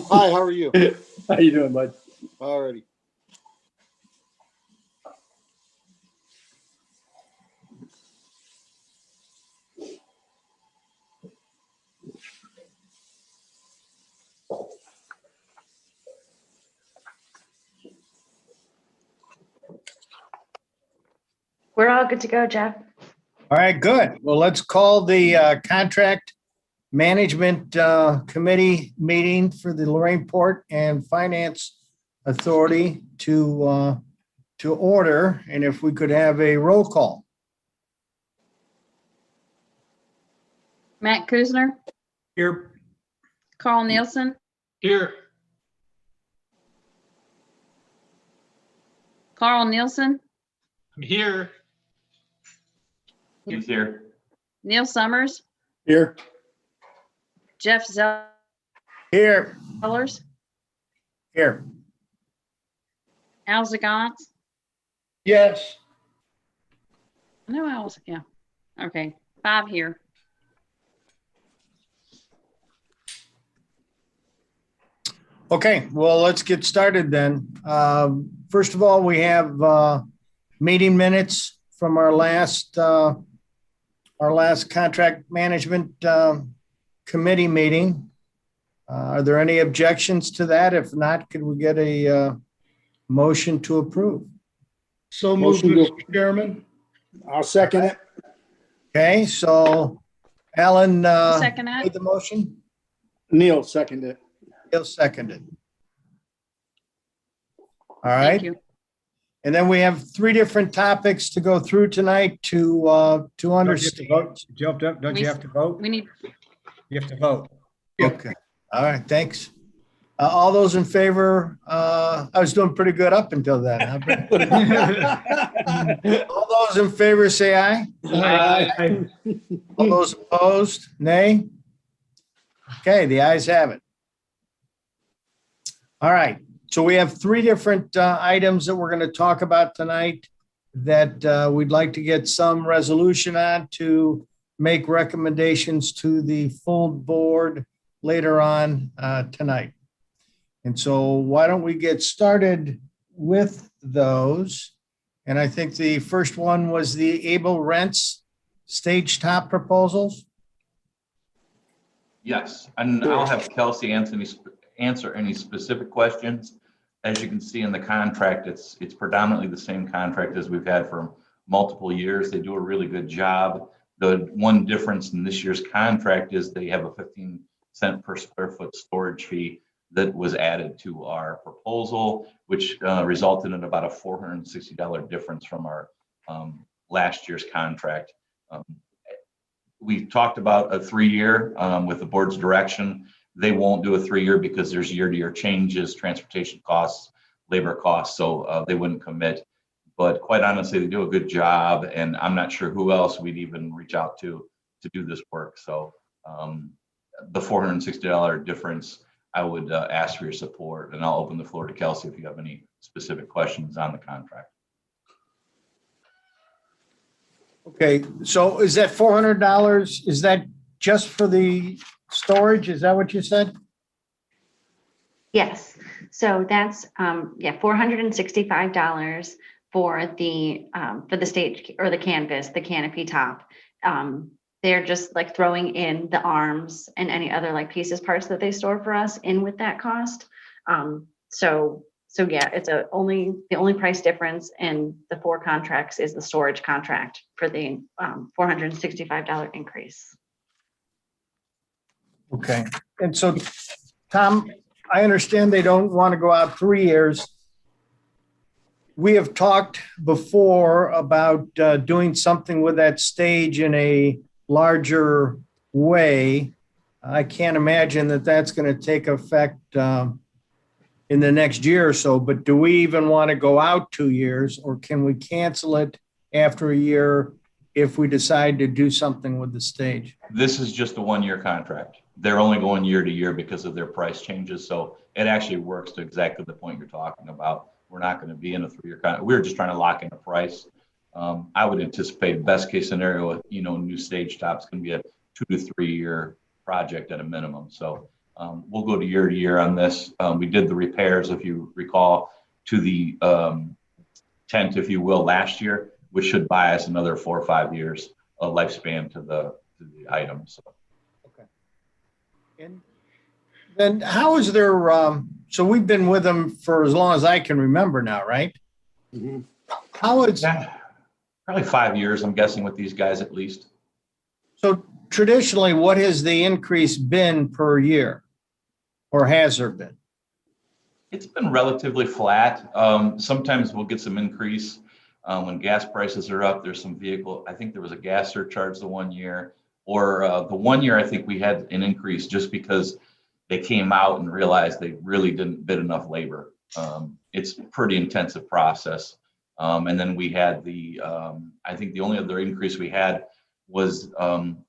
Hi, how are you? How you doing, bud? Alrighty. We're all good to go, Jeff. All right, good. Well, let's call the Contract Management Committee meeting for the Lorraine Port and Finance Authority to order, and if we could have a roll call. Matt Kuzner, Here. Carl Nielsen, Here. Carl Nielsen, I'm here. He's here. Neil Summers, Here. Jeff Here, Zellers, here. Al Zagant. Yes. No, Al's, yeah. Okay, 5 here. Okay, well, let's get started then. First of all, we have meeting minutes from our last contract management committee meeting. Are there any objections to that? If not, could we get a motion to approve? So moved, Mr. Chairman. I'll second it. Okay, so Alan Second that. made the motion. Neil seconded it. He'll second it. All Thank right. you. And then we have 3 different topics to go through tonight to understand. Don't you have to vote? We need, You have to vote. Okay. All right. Thanks. All those in favor, I was doing pretty good up until then. All those in favor say aye. All those opposed, nay. Okay, the ayes have it. All right. So we have 3 different items that we're going to talk about tonight that we'd like to get some resolution on to make recommendations to the full board later on tonight. And so why don't we get started with those? And I think the first one was the Able Rents stage top proposals. Yes, and I'll have Kelsey answer any specific questions. As you can see in the contract, it's predominantly the same contract as we've had for multiple years. They do a really good job. The one difference in this year's contract is they have a 15-cent per square foot storage fee that was added to our proposal, which resulted in about a $460 difference from our last year's contract. We talked about a 3-year with the board's direction. They won't do a 3-year because there's year-to-year changes, transportation costs, labor costs, so they wouldn't commit. But quite honestly, they do a good job, and I'm not sure who else we'd even reach out to do this work. So the $460 difference, I would ask for your support, and I'll open the floor to Kelsey if you have any specific questions on the contract. Okay, so is that $400? Is that just for the storage? Is that what you said? Yes. So that's $465 for the stage or the canvas, the canopy top. They're just like throwing in the arms and any other like pieces, parts that they store for us in with that cost. So yeah, it's the only price difference in the 4 contracts is the storage contract for the $465 increase. Okay, and so Tom, I understand they don't want to go out 3 years. We have talked before about doing something with that stage in a larger way. I can't imagine that that's going to take effect in the next year or so, but do we even want to go out 2 years, or can we cancel it after a year if we decide to do something with the stage? This is just a 1-year contract. They're only going year to year because of their price changes. So it actually works to exactly the point you're talking about. We're not going to be in a 3-year contract. We're just trying to lock in a price. I would anticipate best case scenario, new stage top's going to be a 2 to 3 year project at a minimum. So We'll go to year on this. We did the repairs, if you recall, to the tent, if you will, last year, which should buy us another 4 or 5 years of lifespan to the item. So. And then how is their, so we've been with them for as long as I can remember now, right? Mhm. How is, Probably 5 years, I'm guessing, with these guys at least. so traditionally, what has the increase been per year? Or has there been? It's been relatively flat. Sometimes we'll get some increase when gas prices are up. There's some vehicle, I think there was a gas surcharge the 1 year, or the 1 year I think we had an increase just because they came out and realized they really didn't bid enough labor. It's a pretty intensive process. And then we had I think the only other increase we had was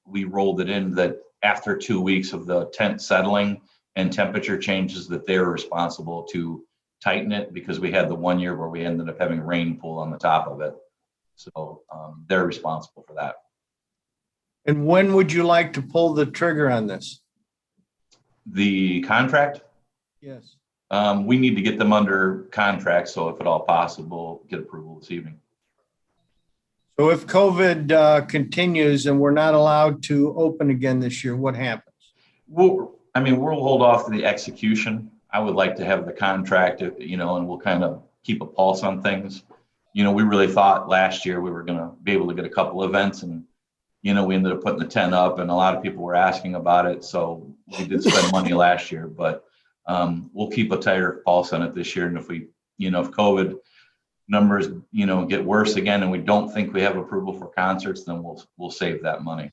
we rolled it in that after 2 weeks of the tent settling and temperature changes, that they were responsible to tighten it, because we had the 1 year where we ended up having rain pull on the top of it. So they're responsible for that. And when would you like to pull the trigger on this? The contract, Yes. we need to get them under contract. So if at all possible, get approval this evening. So if COVID continues and we're not allowed to open again this year, what happens? We'll hold off to the execution. I would like to have the contract, and we'll kind of keep a pulse on things. We really thought last year we were going to be able to get a couple events, and, we ended up putting the tent up, and a lot of people were asking about it. So we did spend money last year, but we'll keep a tighter pulse on it this year. And if if COVID numbers, get worse again, and we don't think we have approval for concerts, then we'll save that money.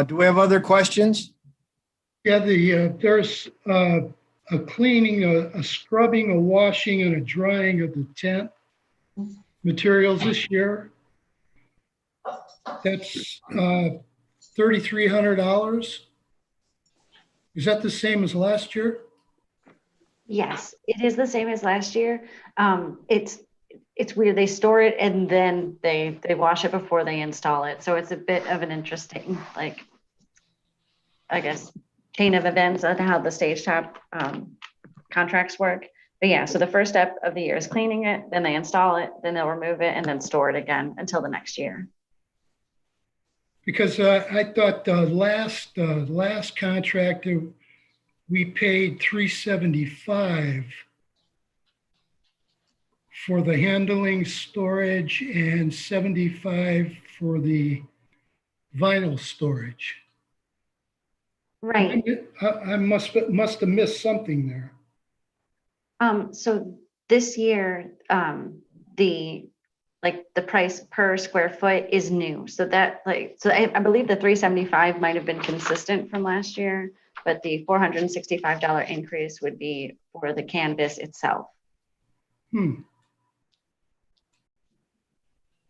Do we have other questions? Yeah, there's a cleaning, a scrubbing, a washing, and a drying of the tent materials this year. That's $3,300. Is that the same as last year? Yes, it is the same as last year. It's weird. They store it and then they wash it before they install it. So it's a bit of an interesting, I guess, chain of events on how the stage top contracts work. But yeah, so the first step of the year is cleaning it, then they install it, then they'll remove it and then store it again until the next year. Because I thought the last contract we paid $375 for the handling, storage, and $75 for the vinyl storage. Right. I must have missed something there. So this year, the price per square foot is new. So that I believe the $375 might have been consistent from last year, but the $465 increase would be for the canvas itself. Tom,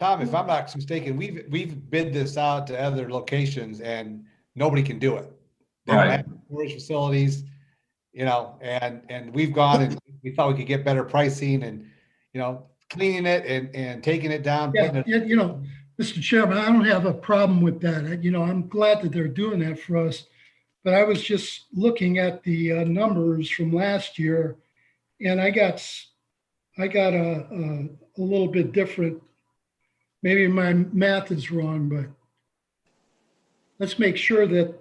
if I'm not mistaken, we've bid this out to other locations and nobody can do it. They don't have storage facilities, and we've gone and we thought we could get better pricing and, cleaning it and taking it down. Yeah, Mr. Chairman, I don't have a problem with that. I'm glad that they're doing that for us. But I was just looking at the numbers from last year, and I got a little bit different. Maybe my math is wrong, but let's make sure that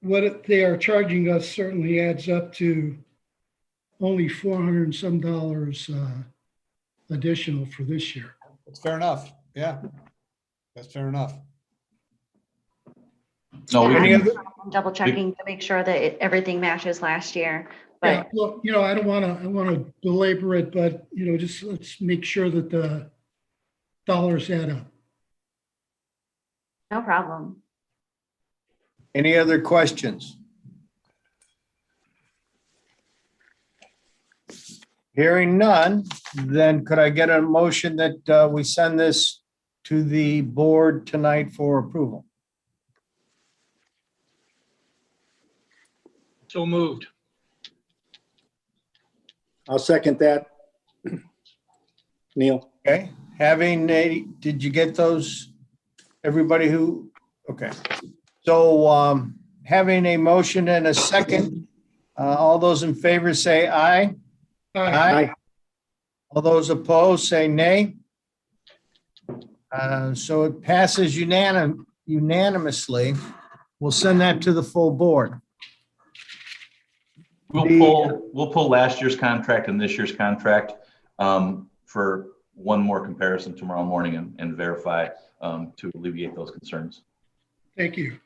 what they are charging us certainly adds up to only $400 and some additional for this year. That's fair enough. Yeah, that's fair enough. No, I'm double checking to make sure that everything matches last year. But Yeah, well, I don't want to belabor it, but just let's make sure that the dollars add up. no problem. Any other questions? Hearing none, then could I get a motion that we send this to the board tonight for approval? So moved. I'll second that. Neil. Okay, did you get those? Everybody okay. So having a motion and a second, all those in favor say aye. Aye. All those opposed say nay. So it passes unanimously. We'll send that to the full board. We'll pull last year's contract and this year's contract for one more comparison tomorrow morning and verify to alleviate those concerns. Thank you.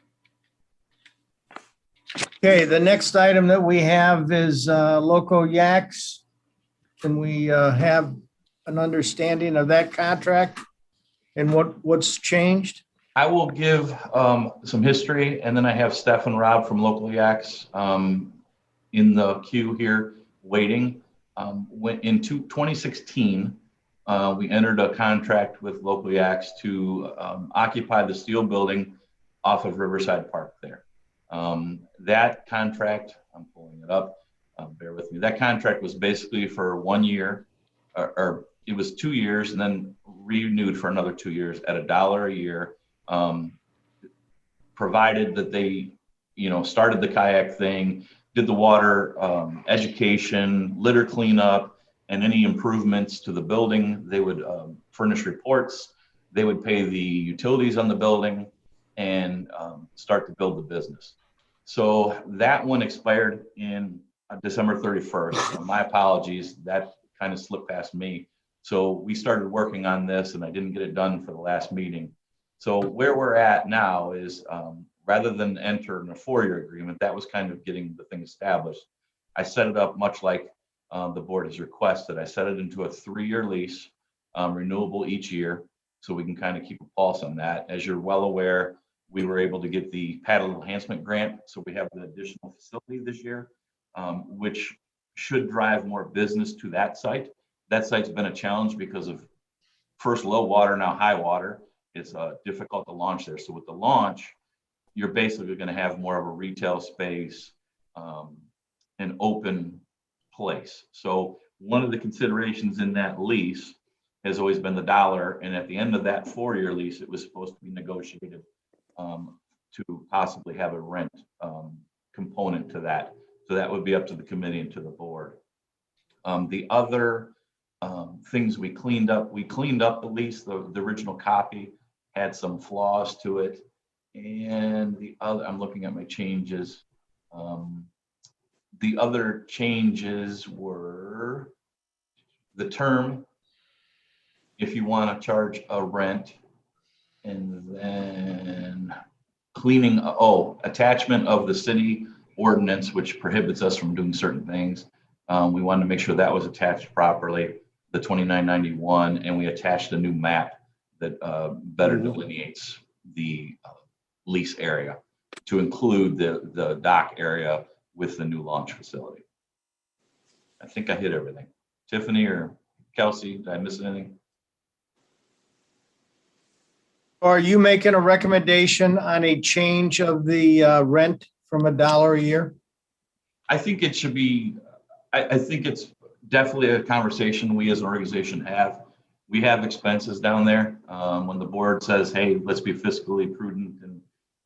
Okay, the next item that we have is Loco Yaks. Can we have an understanding of that contract and what's changed? I will give some history, and then I have Steph and Rob from Local Yaks in the queue here waiting. In 2016, we entered a contract with Local Yaks to occupy the steel building off of Riverside Park there. That contract, I'm pulling it up, bear with me. That contract was basically for 1 year, or it was 2 years and then renewed for another 2 years at $1 a year, provided that they, started the kayak thing, did the water education, litter cleanup, and any improvements to the building. They would furnish reports. They would pay the utilities on the building and start to build the business. So that one expired in December 31st. My apologies, that kind of slipped past me. So we started working on this and I didn't get it done for the last meeting. So where we're at now is rather than enter in a 4-year agreement, that was kind of getting the thing established. I set it up much like the board has requested. I set it into a 3-year lease, renewable each year, so we can kind of keep a pulse on that. As you're well aware, we were able to get the paddle enhancement grant, so we have the additional facility this year, which should drive more business to that site. That site's been a challenge because of first low water, now high water. It's difficult to launch there. So with the launch, you're basically going to have more of a retail space, an open place. So one of the considerations in that lease has always been the $1. And at the end of that 4-year lease, it was supposed to be negotiated to possibly have a rent component to that. So that would be up to the committee and to the board. The other things we cleaned up the lease. The original copy had some flaws to it. And the other, I'm looking at my changes. The other changes were the term, if you want to charge a rent, and then attachment of the city ordinance, which prohibits us from doing certain things. We wanted to make sure that was attached properly, the 2991, and we attached a new map that better delineates the lease area to include the dock area with the new launch facility. I think I hit everything. Tiffany or Kelsey, did I miss anything? Are you making a recommendation on a change of the rent from $1 a year? I think it should be, I think it's definitely a conversation we as an organization have. We have expenses down there. When the board says, hey, let's be fiscally prudent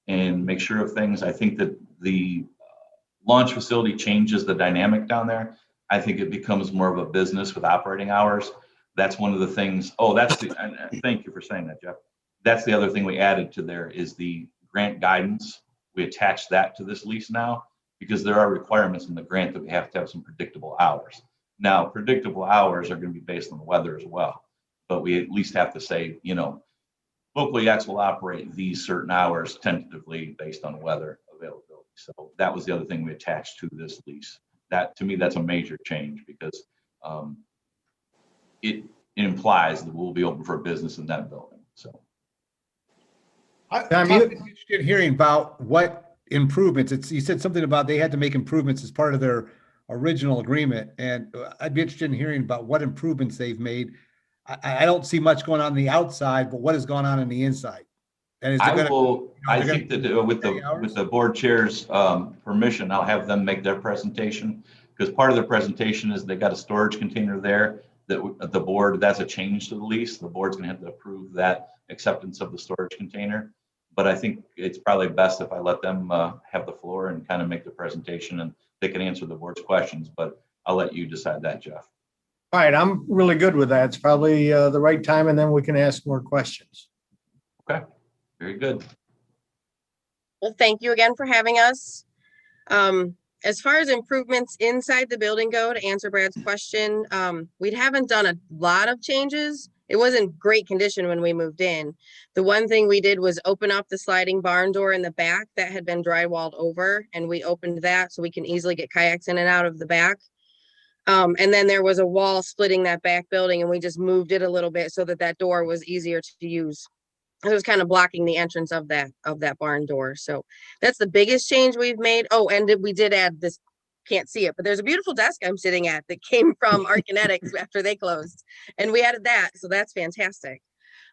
and make sure of things, I think that the launch facility changes the dynamic down there. I think it becomes more of a business with operating hours. That's one of the things. Thank you for saying that, Jeff. That's the other thing we added to there is the grant guidance. We attached that to this lease now because there are requirements in the grant that we have to have some predictable hours. Now, predictable hours are going to be based on the weather as well, but we at least have to say, Local Yaks will operate these certain hours tentatively based on weather availability. So that was the other thing we attached to this lease. That, to me, that's a major change because it implies that we'll be open for business in that building. So. I'm interested in hearing about what improvements. You said something about they had to make improvements as part of their original agreement, and I'd be interested in hearing about what improvements they've made. I don't see much going on the outside, but what has gone on the inside? And is it I think that with the board chair's permission, I'll have them make their presentation because part of their presentation is they got a storage container there that the board, that's a change to the lease. The board's going to have to approve that acceptance of the storage container. But I think it's probably best if I let them have the floor and kind of make the presentation, and they can answer the board's questions, but I'll let you decide that, Jeff. All right, I'm really good with that. It's probably the right time, and then we can ask more questions. Okay, very good. Well, thank you again for having us. As far as improvements inside the building go, to answer Brad's question, we haven't done a lot of changes. It wasn't great condition when we moved in. The one thing we did was open up the sliding barn door in the back that had been drywalled over, and we opened that so we can easily get kayaks in and out of the back. And then there was a wall splitting that back building, and we just moved it a little bit so that that door was easier to use. It was kind of blocking the entrance of that barn door. So that's the biggest change we've made. Oh, and we did add this, can't see it, but there's a beautiful desk I'm sitting at that came from Arkinetics after they closed, and we added that. So that's fantastic.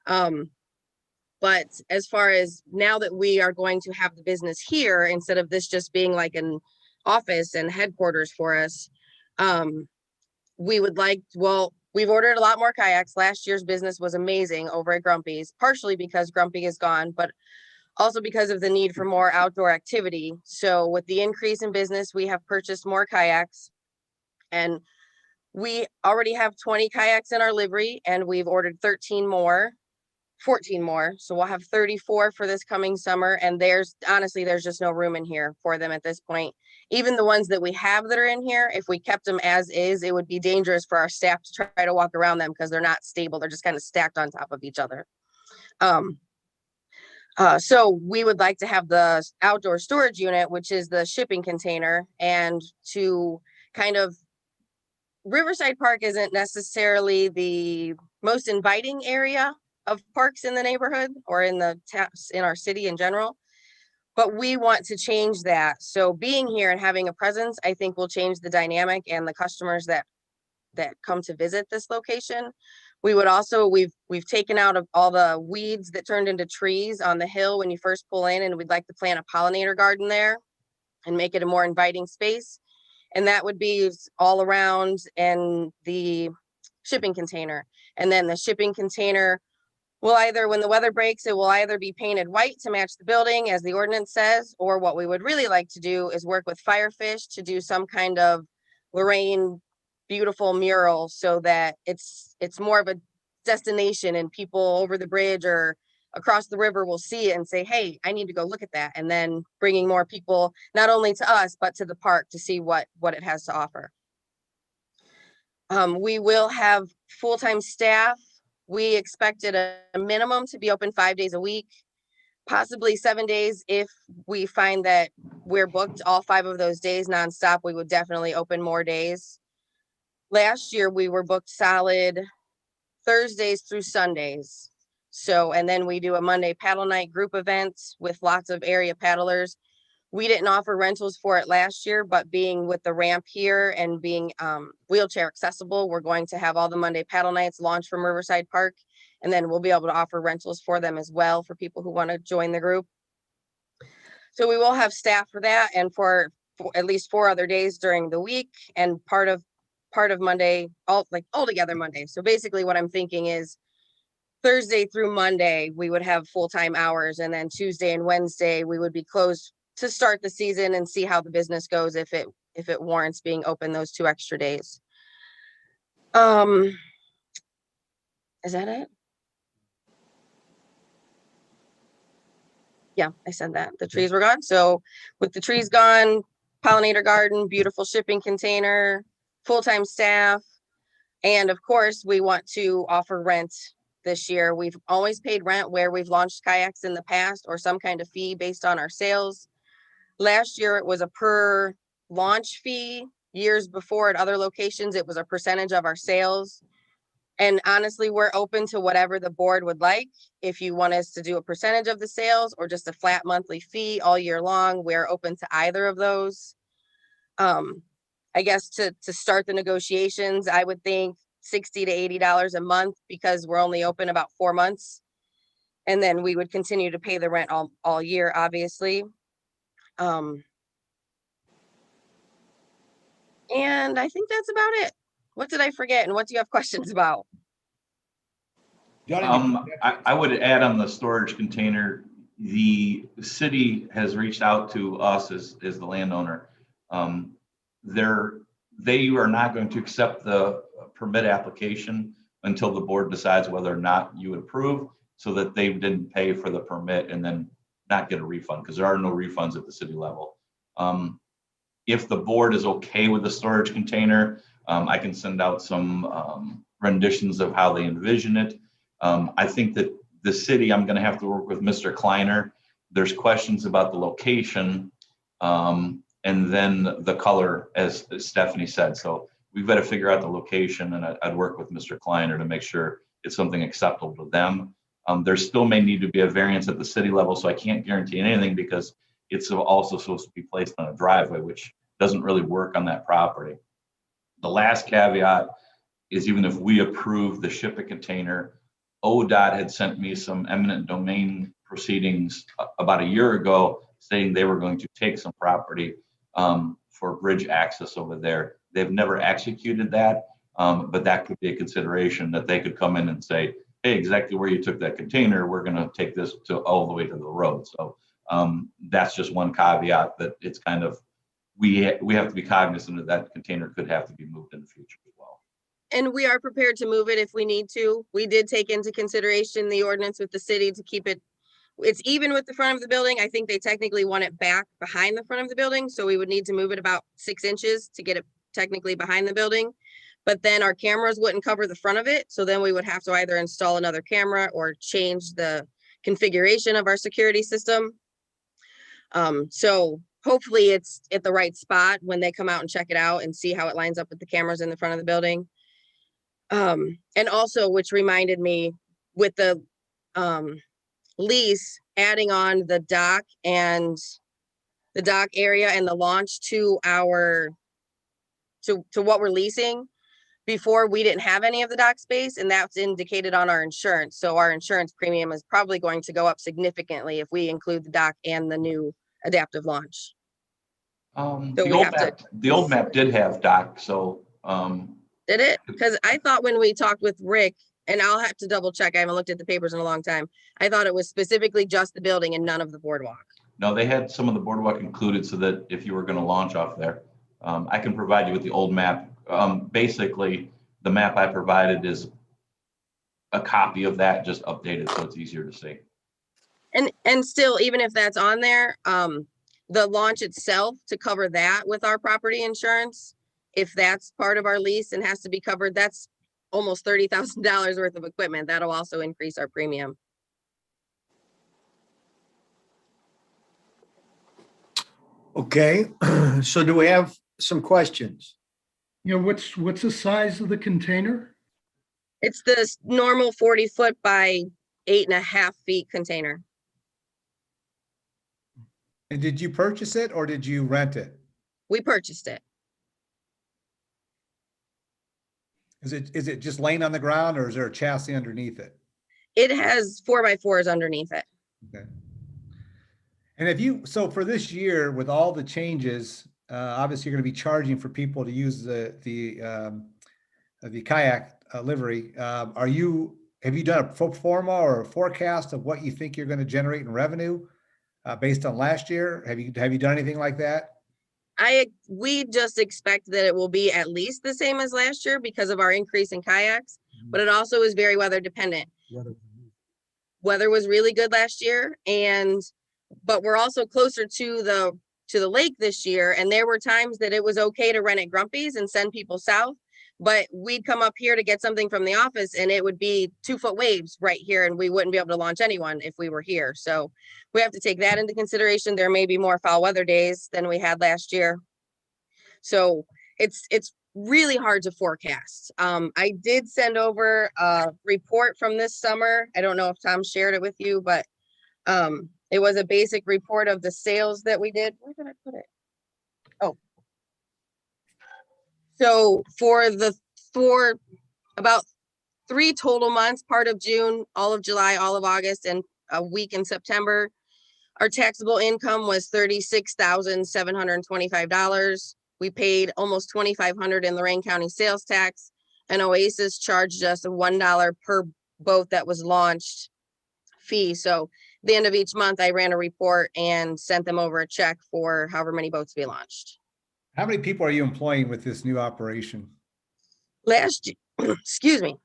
But as far as now that we are going to have the business here, instead of this just being like an office and headquarters for us, we would like, well, we've ordered a lot more kayaks. Last year's business was amazing over at Grumpy's, partially because Grumpy is gone, but also because of the need for more outdoor activity. So with the increase in business, we have purchased more kayaks, and we already have 20 kayaks in our livery, and we've ordered 14 more. So we'll have 34 for this coming summer. And honestly, there's just no room in here for them at this point. Even the ones that we have that are in here, if we kept them as is, it would be dangerous for our staff to try to walk around them because they're not stable. They're just kind of stacked on top of each other. So we would like to have the outdoor storage unit, which is the shipping container, and to kind of, Riverside Park isn't necessarily the most inviting area of parks in the neighborhood or in our city in general, but we want to change that. So being here and having a presence, I think, will change the dynamic and the customers that come to visit this location. We would also, we've taken out of all the weeds that turned into trees on the hill when you first pull in, and we'd like to plant a pollinator garden there and make it a more inviting space. And that would be all around and the shipping container. And then the shipping container will either, when the weather breaks, it will either be painted white to match the building as the ordinance says, or what we would really like to do is work with Firefish to do some kind of Lorraine beautiful mural so that it's more of a destination, and people over the bridge or across the river will see it and say, hey, I need to go look at that. And then bringing more people, not only to us, but to the park to see what it has to offer. We will have full-time staff. We expected a minimum to be open 5 days a week, possibly 7 days. If we find that we're booked all 5 of those days nonstop, we would definitely open more days. Last year, we were booked solid Thursdays through Sundays. So, and then we do a Monday paddle night group event with lots of area paddlers. We didn't offer rentals for it last year, but being with the ramp here and being wheelchair accessible, we're going to have all the Monday paddle nights launch from Riverside Park. And then we'll be able to offer rentals for them as well for people who want to join the group. So we will have staff for that, and for at least 4 other days during the week, and part of Monday, all together Monday. So basically what I'm thinking is Thursday through Monday, we would have full-time hours, and then Tuesday and Wednesday, we would be closed to start the season and see how the business goes if it warrants being open those 2 extra days. Is that it? Yeah, I said that. The trees were gone. So with the trees gone, pollinator garden, beautiful shipping container, full-time staff, and of course, we want to offer rent this year. We've always paid rent where we've launched kayaks in the past, or some kind of fee based on our sales. Last year, it was a per launch fee. Years before at other locations, it was a percentage of our sales. And honestly, we're open to whatever the board would like. If you want us to do a percentage of the sales or just a flat monthly fee all year long, we're open to either of those. I guess to start the negotiations, I would think $60 to $80 a month, because we're only open about 4 months. And then we would continue to pay the rent all year, obviously. And I think that's about it. What did I forget, and what do you have questions about? I would add on the storage container, the city has reached out to us as the landowner. They are not going to accept the permit application until the board decides whether or not you would approve, so that they didn't pay for the permit and then not get a refund, because there are no refunds at the city level. If the board is okay with the storage container, I can send out some renditions of how they envision it. I think that the city, I'm going to have to work with Mr. Kleiner. There's questions about the location, and then the color, as Stephanie said. So we've got to figure out the location, and I'd work with Mr. Kleiner to make sure it's something acceptable to them. There still may need to be a variance at the city level, so I can't guarantee anything, because it's also supposed to be placed on a driveway, which doesn't really work on that property. The last caveat is, even if we approve the shipping container, ODOT had sent me some eminent domain proceedings about a year ago, saying they were going to take some property for bridge access over there. They've never executed that, but that could be a consideration, that they could come in and say, hey, exactly where you took that container, we're going to take this to all the way to the road. So that's just one caveat, that it's kind of, we have to be cognizant that that container could have to be moved in the future as well. And we are prepared to move it if we need to. We did take into consideration the ordinance with the city to keep it, it's even with the front of the building. I think they technically want it back behind the front of the building. So we would need to move it about 6 inches to get it technically behind the building. But then our cameras wouldn't cover the front of it. So then we would have to either install another camera or change the configuration of our security system. So hopefully it's at the right spot when they come out and check it out and see how it lines up with the cameras in the front of the building. And also, which reminded me, with the lease, adding on the dock and the dock area and the launch to our, to what we're leasing. Before, we didn't have any of the dock space, and that's indicated on our insurance. So our insurance premium is probably going to go up significantly if we include the dock and the new adaptive launch. The old map did have dock, so. Did it? Because I thought when we talked with Rick, and I'll have to double check, I haven't looked at the papers in a long time. I thought it was specifically just the building and none of the boardwalk. No, they had some of the boardwalk included, so that if you were going to launch off there, I can provide you with the old map. Basically, the map I provided is a copy of that, just updated, so it's easier to see. And still, even if that's on there, the launch itself, to cover that with our property insurance, if that's part of our lease and has to be covered, that's almost $30,000 worth of equipment. That'll also increase our premium. Okay, so do we have some questions? You know, what's the size of the container? It's this normal 40-foot by 8.5 feet container. And did you purchase it or did you rent it? We purchased it. Is it just laying on the ground, or is there a chassis underneath it? It has 4x4s underneath it. Okay. And so for this year, with all the changes, obviously you're going to be charging for people to use the kayak livery. Have you done a pro forma or a forecast of what you think you're going to generate in revenue based on last year? Have you done anything like that? We just expect that it will be at least the same as last year because of our increase in kayaks, but it also is very weather dependent. Weather was really good last year, but we're also closer to the lake this year, and there were times that it was okay to rent at Grumpy's and send people south, but we'd come up here to get something from the office and it would be 2-foot waves right here, and we wouldn't be able to launch anyone if we were here. So we have to take that into consideration. There may be more foul weather days than we had last year. So it's really hard to forecast. I did send over a report from this summer. I don't know if Tom shared it with you, but it was a basic report of the sales that we did. Where did I put it? Oh. So for about 3 total months, part of June, all of July, all of August, and a week in September, our taxable income was $36,725. We paid almost $2,500 in Lorraine County sales tax, and Oasis charged us a $1 per boat that was launched fee. So the end of each month, I ran a report and sent them over a check for however many boats we launched. How many people are you employing with this new operation? Last, excuse me,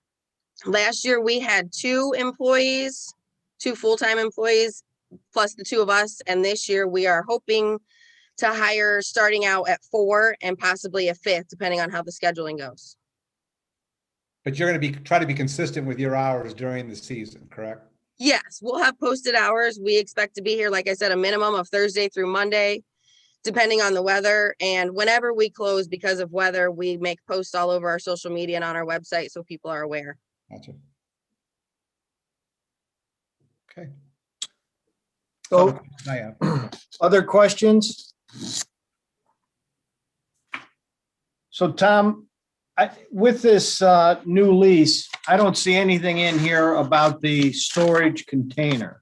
last year we had 2 employees, 2 full-time employees, plus the 2 of us. And this year we are hoping to hire, starting out at 4 and possibly a 5th, depending on how the scheduling goes. But you're going to try to be consistent with your hours during the season, correct? Yes, we'll have posted hours. We expect to be here, like I said, a minimum of Thursday through Monday, depending on the weather. And whenever we close because of weather, we make posts all over our social media and on our website so people are aware. Gotcha. Okay. So, I have. other questions? So Tom, with this new lease, I don't see anything in here about the storage container.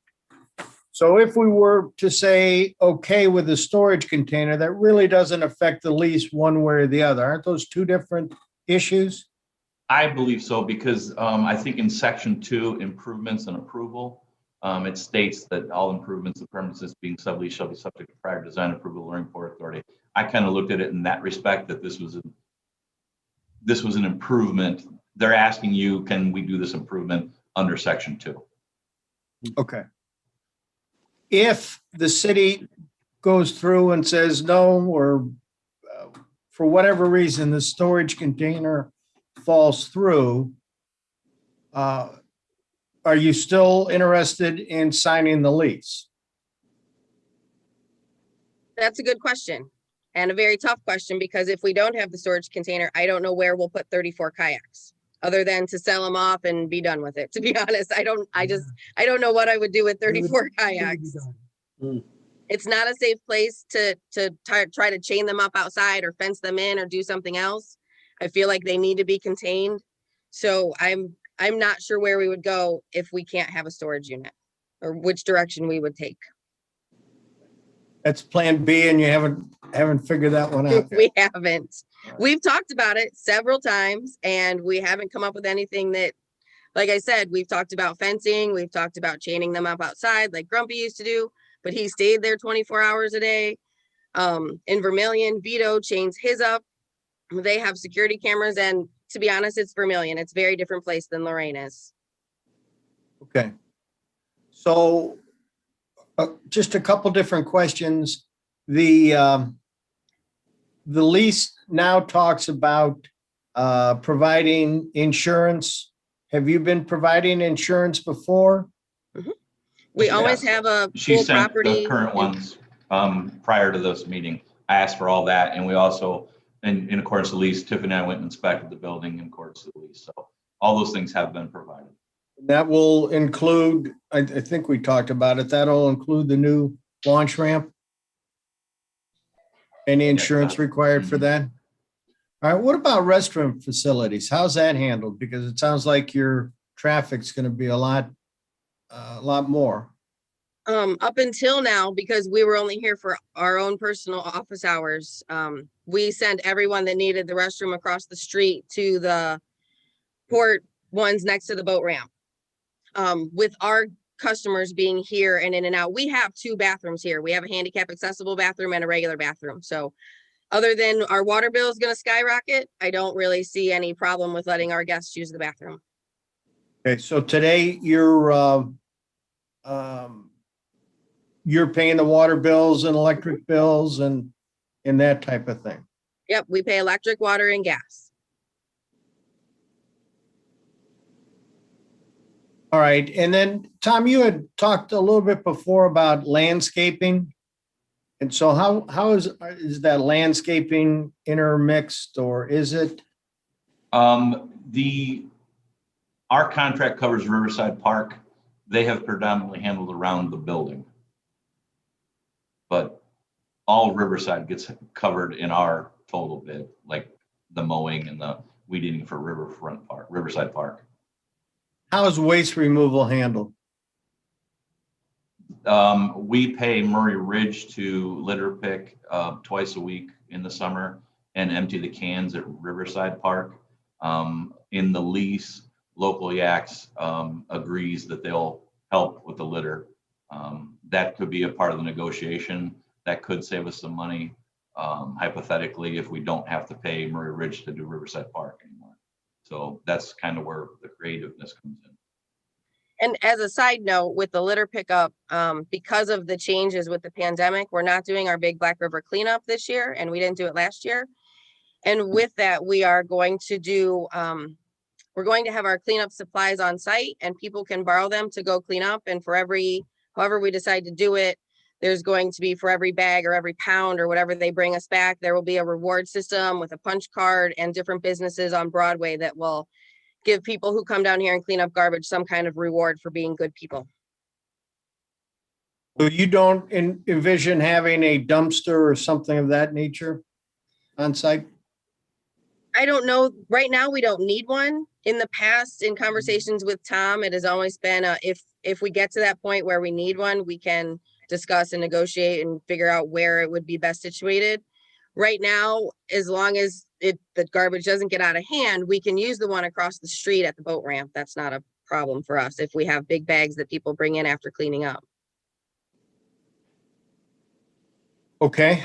So if we were to say, okay with the storage container, that really doesn't affect the lease one way or the other. Aren't those 2 different issues? I believe so, because I think in section 2, improvements and approval, it states that all improvements to premises being subleased shall be subject to prior design approval of the Lorraine Port Authority. I kind of looked at it in that respect, that this was an improvement. They're asking you, can we do this improvement under section 2? Okay. If the city goes through and says no, or for whatever reason, the storage container falls through, are you still interested in signing the lease? That's a good question and a very tough question, because if we don't have the storage container, I don't know where we'll put 34 kayaks other than to sell them off and be done with it. To be honest, I don't know what I would do with 34 kayaks. It's not a safe place to try to chain them up outside or fence them in or do something else. I feel like they need to be contained. So I'm not sure where we would go if we can't have a storage unit, or which direction we would take. That's plan B, and you haven't figured that one out yet. We haven't. We've talked about it several times and we haven't come up with anything that, like I said, we've talked about fencing, we've talked about chaining them up outside like Grumpy used to do, but he stayed there 24 hours a day. In Vermilion, Vito chains his up. They have security cameras, and to be honest, it's Vermilion. It's a very different place than Lorraine is. Okay. So just a couple different questions. The lease now talks about providing insurance. Have you been providing insurance before? We always have a She full sent property. the current ones prior to this meeting. I asked for all that, and we also, in accordance with the lease, Tiffany and I went and inspected the building in accordance with the lease. So all those things have been provided. That will include, I think we talked about it, that'll include the new launch ramp? Any insurance required for that? All right, what about restroom facilities? How's that handled? Because it sounds like your traffic's gonna be a lot more. Up until now, because we were only here for our own personal office hours, we sent everyone that needed the restroom across the street to the port ones next to the boat ramp. With our customers being here and in and out, we have 2 bathrooms here. We have a handicap accessible bathroom and a regular bathroom. So other than our water bill is going to skyrocket, I don't really see any problem with letting our guests use the bathroom. Okay, so today you're paying the water bills and electric bills and that type of thing. Yep, we pay electric, water, and gas. All right, and then Tom, you had talked a little bit before about landscaping. And so how is that landscaping intermixed, or is it? Our contract covers Riverside Park. They have predominantly handled around the building. But all Riverside gets covered in our total bid, like the mowing and the weed eating for Riverside Park. How is waste removal handled? We pay Murray Ridge to litter pick twice a week in the summer and empty the cans at Riverside Park. In the lease, Local Yaks agrees that they'll help with the litter That could be a part of the negotiation. That could save us some money, hypothetically, if we don't have to pay Murray Ridge to do Riverside Park anymore. So that's kind of where the creativeness comes in. And as a side note, with the litter pickup, because of the changes with the pandemic, we're not doing our big Black River cleanup this year, and we didn't do it last year. And with that, we are going to do, we're going to have our cleanup supplies on site, and people can borrow them to go clean up. And for however we decide to do it, there's going to be, for every bag or every pound or whatever they bring us back, there will be a reward system with a punch card and different businesses on Broadway that will give people who come down here and clean up garbage some kind of reward for being good people. So you don't envision having a dumpster or something of that nature on site? I don't know. Right now, we don't need one. In the past, in conversations with Tom, it has always been if we get to that point where we need one, we can discuss and negotiate and figure out where it would be best situated. Right now, as long as the garbage doesn't get out of hand, we can use the one across the street at the boat ramp. That's not a problem for us if we have big bags that people bring in after cleaning up. Okay.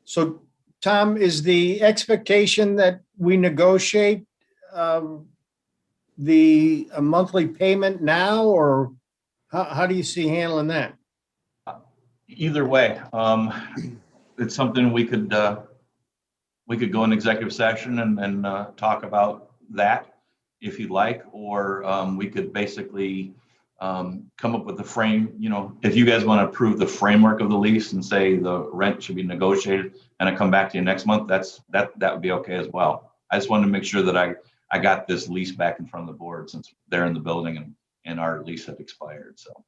So Tom, is the expectation that we negotiate the monthly payment now, or how do you see handling that? Either way, it's something we could go in executive session and talk about that if you'd like, or we could basically come up with a frame. You know, if you guys want to approve the framework of the lease and say the rent should be negotiated, and I come back to you next month, that would be okay as well. I just wanted to make sure that I got this lease back in front of the board, since they're in the building and our lease had expired. So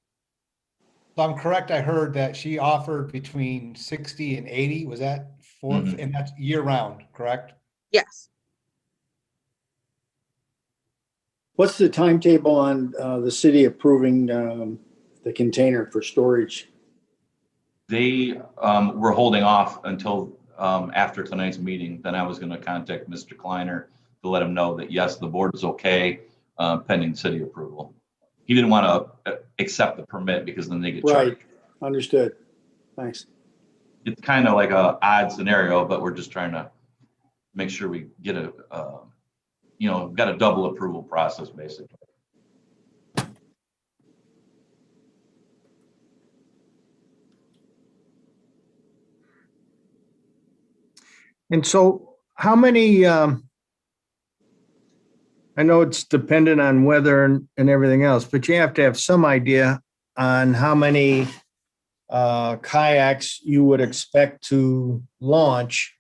I'm correct. I heard that she offered between 60 and 80. Was that for, and that's year round, correct? Yes. What's the timetable on the city approving the container for storage? they were holding off until after tonight's meeting. Then I was going to contact Mr. Kleiner to let him know that yes, the board is okay pending city approval. He didn't want to accept the permit because then they get charged. Right, understood. Thanks. It's kind of like a odd scenario, but we're just trying to make sure we get got a double approval process basically. And so how many, I know it's dependent on weather and everything else, but you have to have some idea on how many kayaks you would expect to launch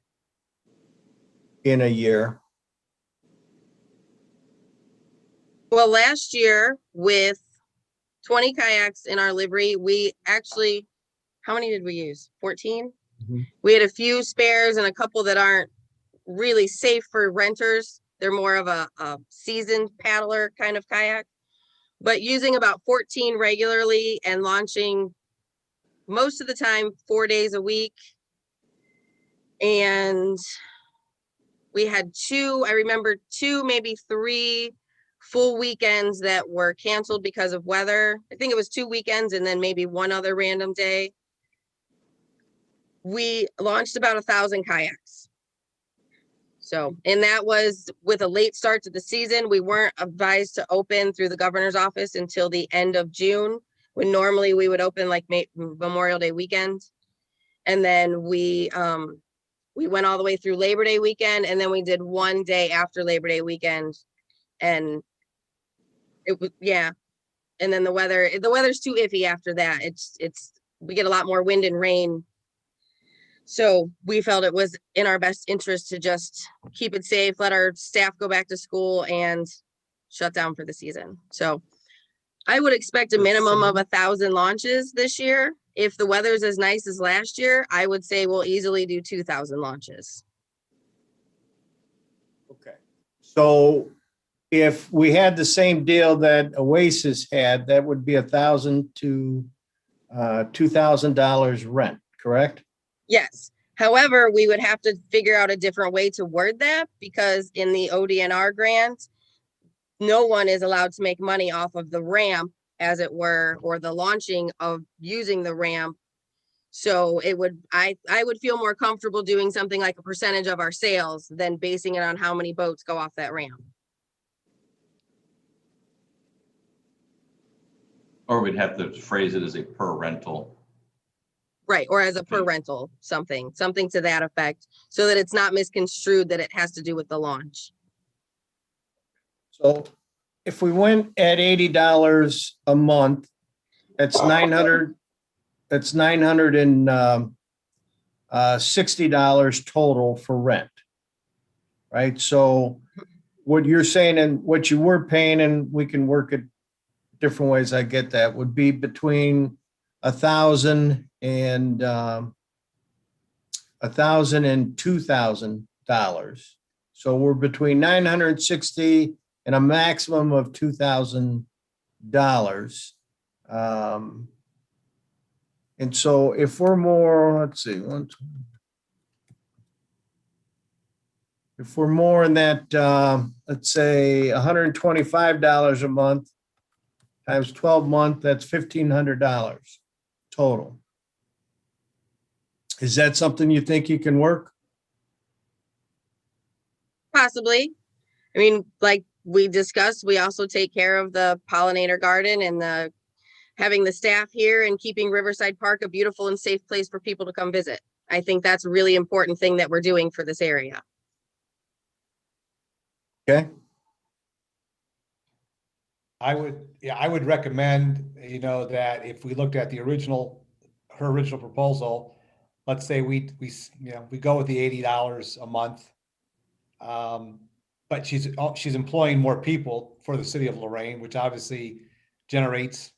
in a year. Well, last year with 20 kayaks in our livery, we actually, how many did we use? 14? Mhm. We had a few spares and a couple that aren't really safe for renters. They're more of a seasoned paddler kind of kayak, but using about 14 regularly and launching most of the time 4 days a week. And we had I remember two, maybe 3 full weekends that were canceled because of weather. I think it was 2 weekends and then maybe one other random day. We launched about 1,000 kayaks. So, and that was with a late start to the season. We weren't advised to open through the governor's office until the end of June, when normally we would open like Memorial Day weekend. And then we went all the way through Labor Day weekend, and then we did 1 day after Labor Day weekend. And it was, yeah. And then the weather's too iffy after that. We get a lot more wind and rain. So we felt it was in our best interest to just keep it safe, let our staff go back to school and shut down for the season. So I would expect a minimum of 1,000 launches this year. If the weather's as nice as last year, I would say we'll easily do 2,000 launches. Okay. So if we had the same deal that Oasis had, that would be $1,000 to $2,000 rent, correct? Yes. However, we would have to figure out a different way to word that, because in the ODNR grant, no one is allowed to make money off of the ramp as it were, or the launching of using the ramp. So it would, I would feel more comfortable doing something like a percentage of our sales than basing it on how many boats go off that ramp. Or we'd have to phrase it as a per rental. Right, or as a per rental, something to that effect, so that it's not misconstrued that it has to do with the launch. So if we went at $80 a month, that's 900, that's $960 total for rent. Right? So what you're saying and what you were paying, and we can work it different ways, I get that, would be between $1,000 and $2,000. So we're between $960 and a maximum of $2,000. And so if we're more, let's see, if we're more in that, let's say $125 a month times 12 months, that's $1,500 total. Is that something you think you can work? Possibly. I mean, like we discussed, we also take care of the pollinator garden and the having the staff here and keeping Riverside Park a beautiful and safe place for people to come visit. I think that's a really important thing that we're doing for this area. Okay. I would recommend, that if we looked at her original proposal, let's say we go with the $80 a month. But she's employing more people for the city of Lorraine, which obviously generates,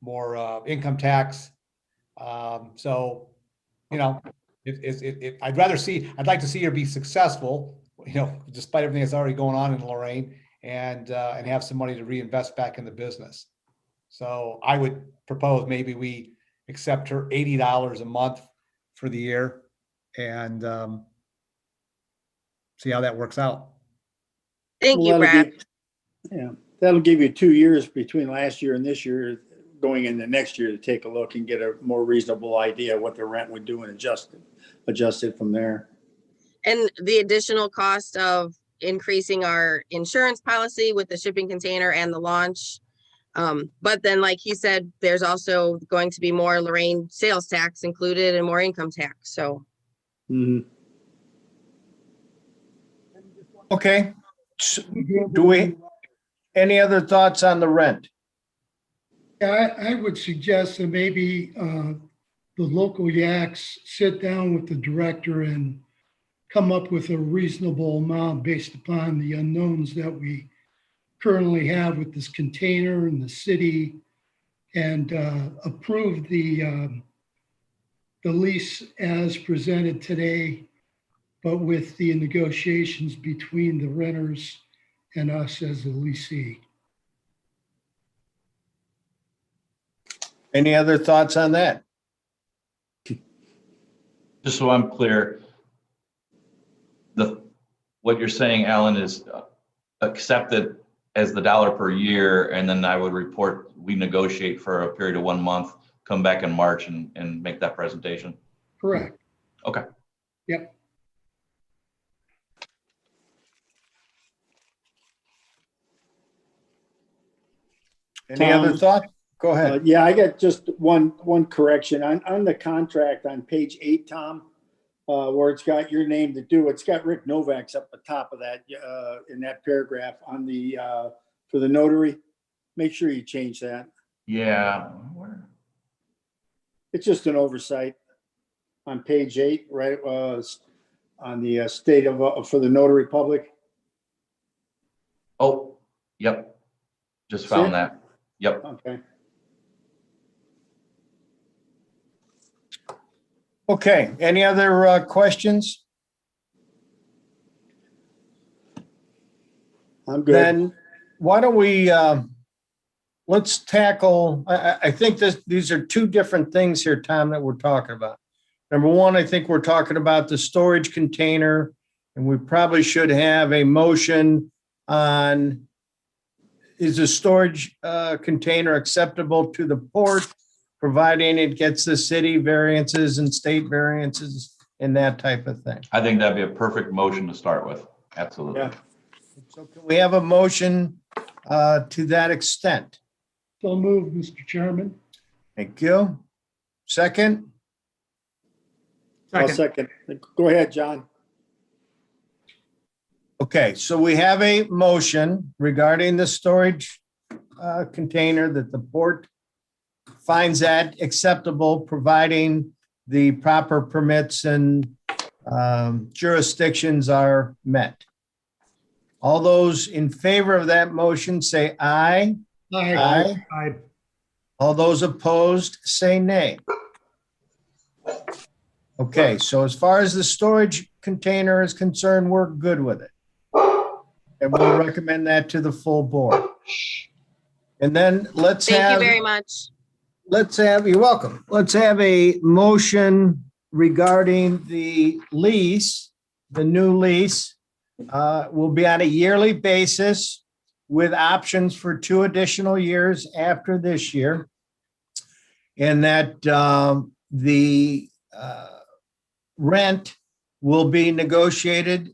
more income tax. So, I'd like to see her be successful, despite everything that's already going on in Lorraine, and have some money to reinvest back in the business. So I would propose maybe we accept her $80 a month for the year and see how that works out. Thank you, Well, Brad. that'll give you 2 years between last year and this year, going into next year, to take a look and get a more reasonable idea of what the rent would do and adjust it from there. And the additional cost of increasing our insurance policy with the shipping container and the launch. But then, like he said, there's also going to be more Lorraine sales tax included and more income tax. So. Mm-hmm. Okay. Do we, any other thoughts on the rent? Yeah, I would suggest that maybe the local yaks sit down with the director and come up with a reasonable amount based upon the unknowns that we currently have with this container and the city, and approve the lease as presented today, but with the negotiations between the renters and us as the leasee. Any other thoughts on that? Just so I'm clear, what you're saying, Alan, is accept it as the dollar per year, and then I would report, we negotiate for a period of 1 month, come back in March and make that presentation. Correct. Okay. Yep. Any other thought? Go ahead. Yeah, I got just one correction on the contract on page 8, Tom, where it's got your name to do. It's got Rick Novak's up the top of that in that paragraph on the for the notary. Make sure you change that. Yeah. It's just an oversight on page 8, right? On the state of for the notary public. Oh, yep. Just found that. Yep. Okay. Okay, any other questions? I'm good. Then why don't we, let's tackle, I think these are two different things here, Tom, that we're talking about. Number one, I think we're talking about the storage container, and we probably should have a motion on is a storage container acceptable to the port, providing it gets the city variances and state variances and that type of thing? I think that'd be a perfect motion to start with. Absolutely. Yeah. So can we have a motion to that extent? So moved, Mr. Chairman. Thank you. Second? I'll second. Go ahead, John. Okay, so we have a motion regarding the storage container that the port finds that acceptable, providing the proper permits and jurisdictions are met. All those in favor of that motion say aye. Aye. All those opposed say nay. Okay, so as far as the storage container is concerned, we're good with it. And we'll recommend that to the full board. And then let's Thank you have, very much. you're welcome. Let's have a motion regarding the lease. The new lease will be on a yearly basis with options for 2 additional years after this year. And that the rent will be negotiated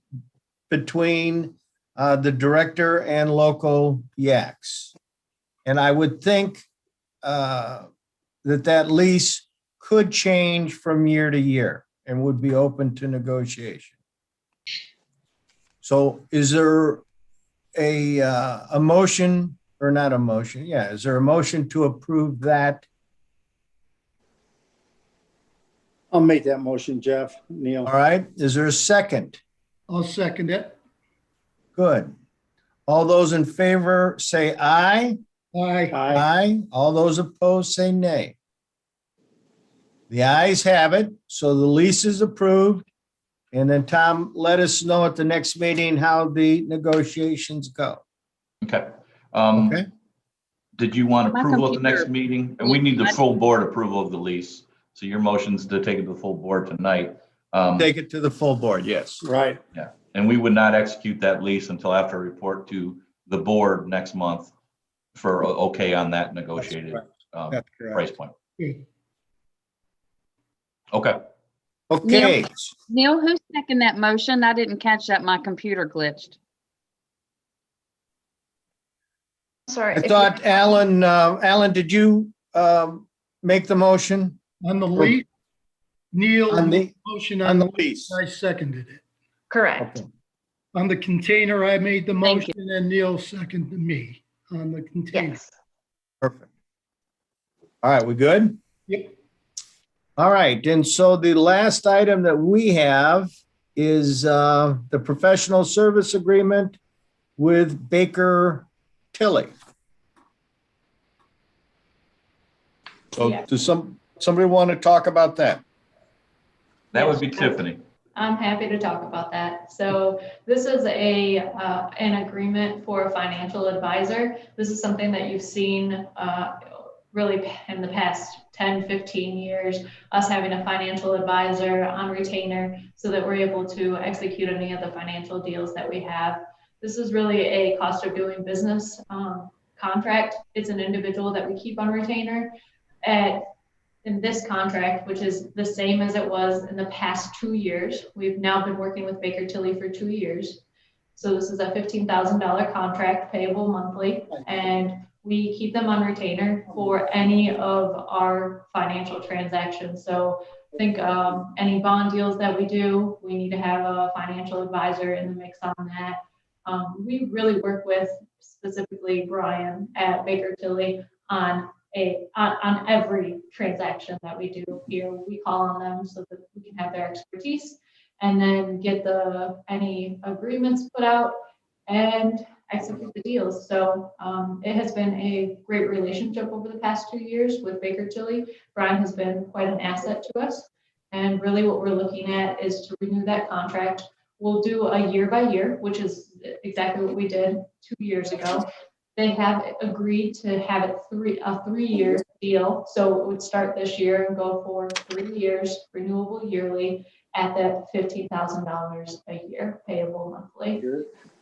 between the director and local yaks. And I would think that lease could change from year to year and would be open to negotiation. So is there a motion or not a motion? Yeah, is there a motion to approve that? I'll make that motion, Jeff, Neil. All right, is there a second? I'll second it. Good. All those in favor say aye. Aye. Aye. Aye. All those opposed say nay. The ayes have it, so the lease is approved. And then Tom, let us know at the next meeting how the negotiations go. Okay. Okay? Did you want My approval at the computer- next meeting? And we need the full board approval of the lease. So your motion's to take it to the full board tonight. Take it to the full board, yes. Right. Yeah, and we would not execute that lease until after a report to the board next month for okay on that negotiated That's correct. price point. Good. Okay. Okay, Neil, who's second that motion? I didn't catch that. My computer glitched. Sorry. I thought Alan, did you make the motion On the lease, Neil, on the, motion on on the the, lease? I seconded it. Correct. Okay. On the container, I made the Thank motion and Neil seconded me on the container. Yes. Perfect. All right, we good? Yep. All right, and so the last item that we have is the professional service agreement with Baker Tilly. So Yeah. does somebody want to talk about that? That would be Tiffany. I'm happy to talk about that. So this is an agreement for a financial advisor. This is something that you've seen really in the past 10, 15 years, us having a financial advisor on retainer so that we're able to execute any of the financial deals that we have. This is really a cost of doing business contract. It's an individual that we keep on retainer. In this contract, which is the same as it was in the past 2 years. We've now been working with Baker Tilly for 2 years. So this is a $15,000 contract payable monthly, and we keep them on retainer for any of our financial transactions. So think any bond deals that we do, we need to have a financial advisor in the mix on that. We really work with specifically Brian at Baker Tilly on every transaction that we do here. We call on them so that we can have their expertise and then get any agreements put out and execute the deals. So it has been a great relationship over the past 2 years with Baker Tilly. Brian has been quite an asset to us. And really what we're looking at is to renew that contract. We'll do a year by year, which is exactly what we did 2 years ago. They have agreed to have it a 3-year deal. So it would start this year and go for 3 years, renewable yearly at that $15,000 a year, payable monthly.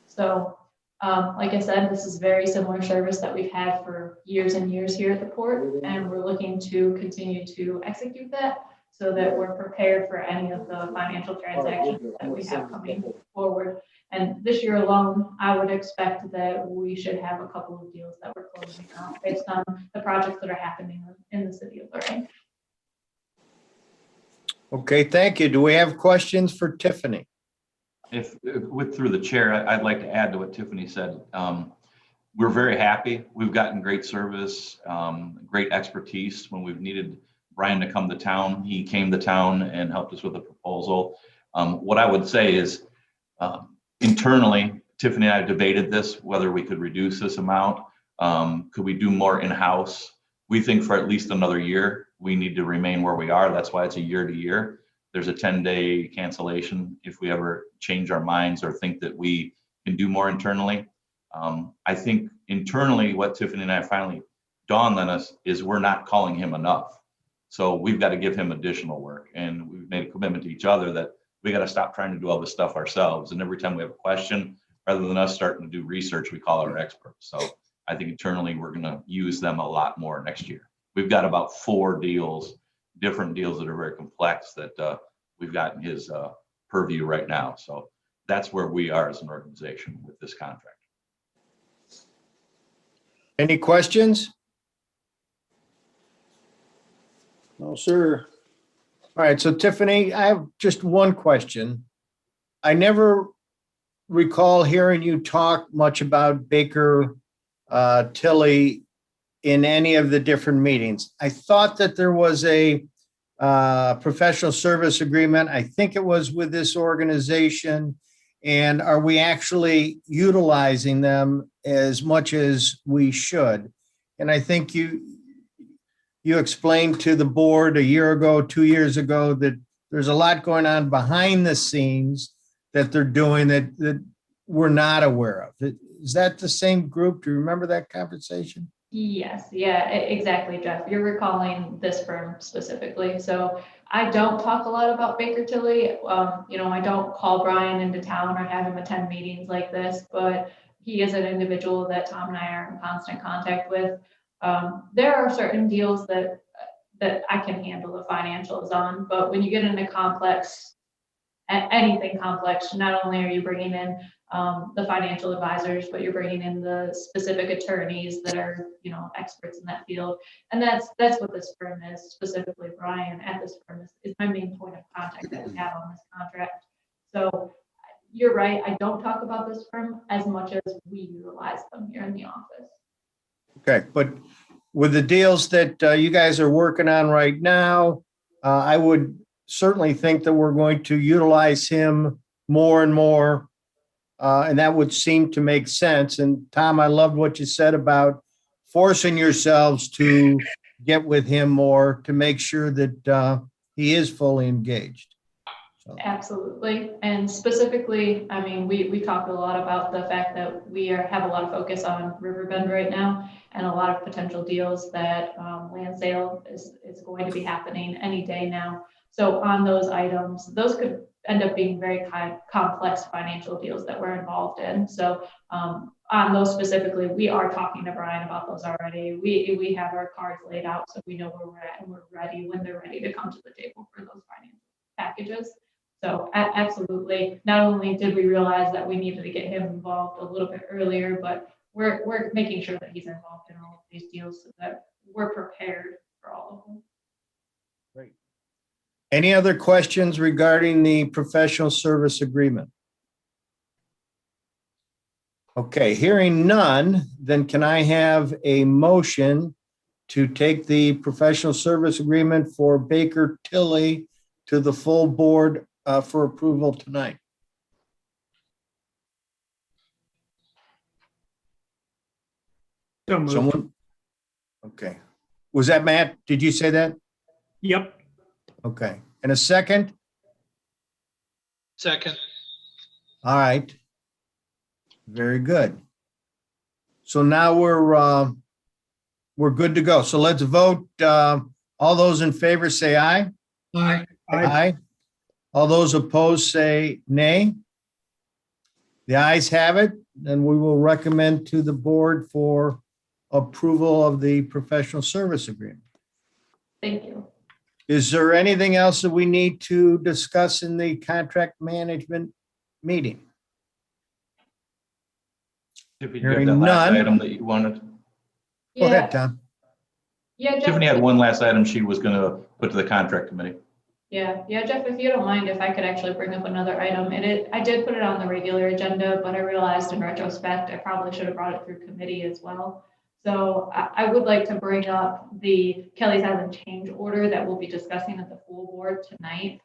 So Like I said, this is very similar service that we've had for years and years here at the port, and we're looking to continue to execute that so that we're prepared for any of the financial transactions that we have coming forward. And this year alone, I would expect that we should have a couple of deals that we're closing out based on the projects that are happening in the city of Lorraine. Okay, thank you. Do we have questions for Tiffany? If through the chair, I'd like to add to what Tiffany said. We're very happy. We've gotten great service, great expertise. When we've needed Brian to come to town, he came to town and helped us with a proposal. What I would say is internally, Tiffany and I debated this, whether we could reduce this amount. Could we do more in-house? We think for at least another year, we need to remain where we are. That's why it's a year to year. There's a 10-day cancellation if we ever change our minds or think that we can do more internally. I think internally what Tiffany and I finally dawned on us is we're not calling him enough. So we've got to give him additional work. And we've made a commitment to each other that we got to stop trying to do all this stuff ourselves. And every time we have a question, rather than us starting to do research, we call our experts. So I think internally we're going to use them a lot more next year. We've got about 4 deals, different deals that are very complex that we've got in his purview right now. So that's where we are as an organization with this contract. Any questions? No, sir. All right, so Tiffany, I have just one question. I never recall hearing you talk much about Baker Tilly in any of the different meetings. I thought that there was a professional service agreement. I think it was with this organization. And are we actually utilizing them as much as we should? And I think you explained to the board a year ago, 2 years ago, that there's a lot going on behind the scenes that they're doing that we're not aware of. Is that the same group? Do you remember that conversation? Yes, yeah, exactly, Jeff. You're recalling this firm specifically. So I don't talk a lot about Baker Tilly. I don't call Brian into town or have him attend meetings like this, but he is an individual that Tom and I are in constant contact with. There are certain deals that I can handle the financials on, but when you get into anything complex, not only are you bringing in the financial advisors, but you're bringing in the specific attorneys that are, experts in that field. And that's what this firm is, specifically Brian at this firm is my main point of contact that we have on this contract. So you're right. I don't talk about this firm as much as we utilize them here in the office. Okay, but with the deals that you guys are working on right now, I would certainly think that we're going to utilize him more and more. And that would seem to make sense. And Tom, I loved what you said about forcing yourselves to get with him more to make sure that he is fully engaged. So. Absolutely. And specifically, I mean, we talk a lot about the fact that we have a lot of focus on Riverbend right now and a lot of potential deals that land sale is going to be happening any day now. So on those items, those could end up being very complex financial deals that we're involved in. So on those specifically, we are talking to Brian about those already. We have our cards laid out so we know where we're at and we're ready when they're ready to come to the table for those financial packages. So absolutely, not only did we realize that we needed to get him involved a little bit earlier, but we're making sure that he's involved in all of these deals so that we're prepared for all of them. Great. Any other questions regarding the professional service agreement? Okay, hearing none, then can I have a motion to take the professional service agreement for Baker Tilly to the full board for approval tonight? Someone? Okay. Was that Matt? Did you say that? Yep. Okay. And a second? Second. All right. Very good. So now we're good to go. So let's vote. All those in favor say aye. Aye. Aye. All those opposed say nay. The ayes have it. then we will recommend to the board for approval of the professional service agreement. Thank you. Is there anything else that we need to discuss in the contract management meeting? Tiffany, do you have Hearing that last none. item that you wanted? Go ahead, Yeah, Tom. yeah, Jeff. Tiffany had one last item she was going to put to the contract committee. Yeah, Jeff, if you don't mind, if I could actually bring up another item, I did put it on the regular agenda, but I realized in retrospect, I probably should have brought it through committee as well. So I would like to bring up the Kelly's Island change order that we'll be discussing at the full board tonight.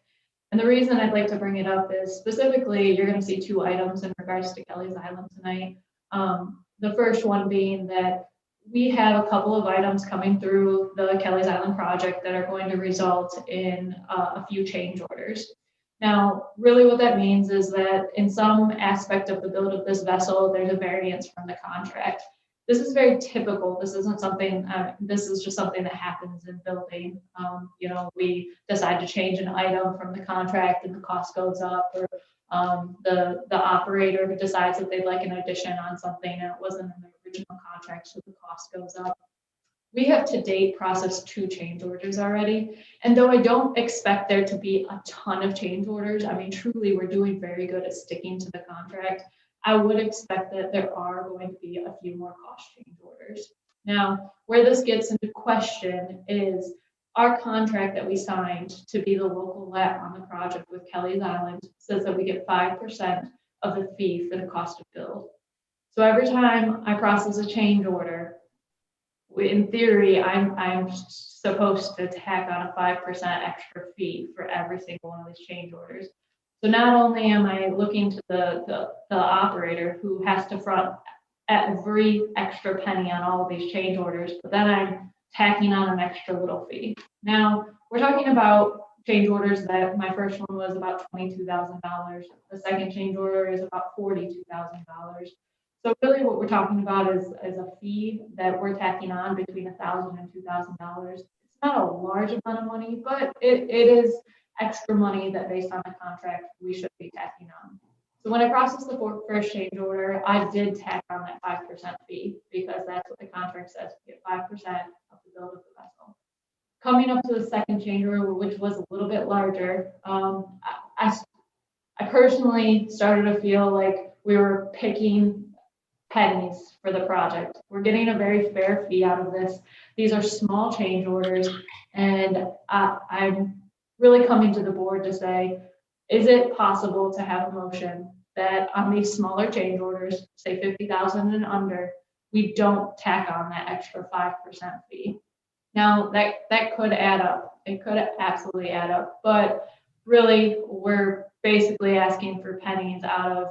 And the reason I'd like to bring it up is specifically, you're going to see two items in regards to Kelly's Island tonight. The first one being that we have a couple of items coming through the Kelly's Island project that are going to result in a few change orders. Now, really what that means is that in some aspect of the build of this vessel, there's a variance from the contract. This is very typical. This isn't something, this is just something that happens in building. We decide to change an item from the contract and the cost goes up, or the operator decides that they'd like an addition on something and it wasn't in the original contract, so the cost goes up. We have to date processed 2 change orders already. And though I don't expect there to be a ton of change orders, I mean, truly, we're doing very good at sticking to the contract. I would expect that there are going to be a few more cost change orders. Now, where this gets into question is our contract that we signed to be the local let on the project with Kelly's Island says that we get 5% of the fee for the cost of build. So every time I process a change order, in theory, I'm supposed to tack on a 5% extra fee for every single one of these change orders. So not only am I looking to the operator who has to front every extra penny on all of these change orders, but then I'm tacking on an extra little fee. Now, we're talking about change orders that my first one was about $22,000. The second change order is about $42,000. So really what we're talking about is a fee that we're tacking on between $1,000 and $2,000. It's not a large amount of money, but it is extra money that based on the contract, we should be tacking on. So when I processed the first change order, I did tack on that 5% fee because that's what the contract says, we get 5% of the build of the vessel. Coming up to the second change order, which was a little bit larger, I personally started to feel like we were picking pennies for the project. We're getting a very fair fee out of this. These are small change orders, and I'm really coming to the board to say, is it possible to have a motion that on these smaller change orders, say 50,000 and under, we don't tack on that extra 5% fee? Now that could add up. It could absolutely add up, but really we're basically asking for pennies out of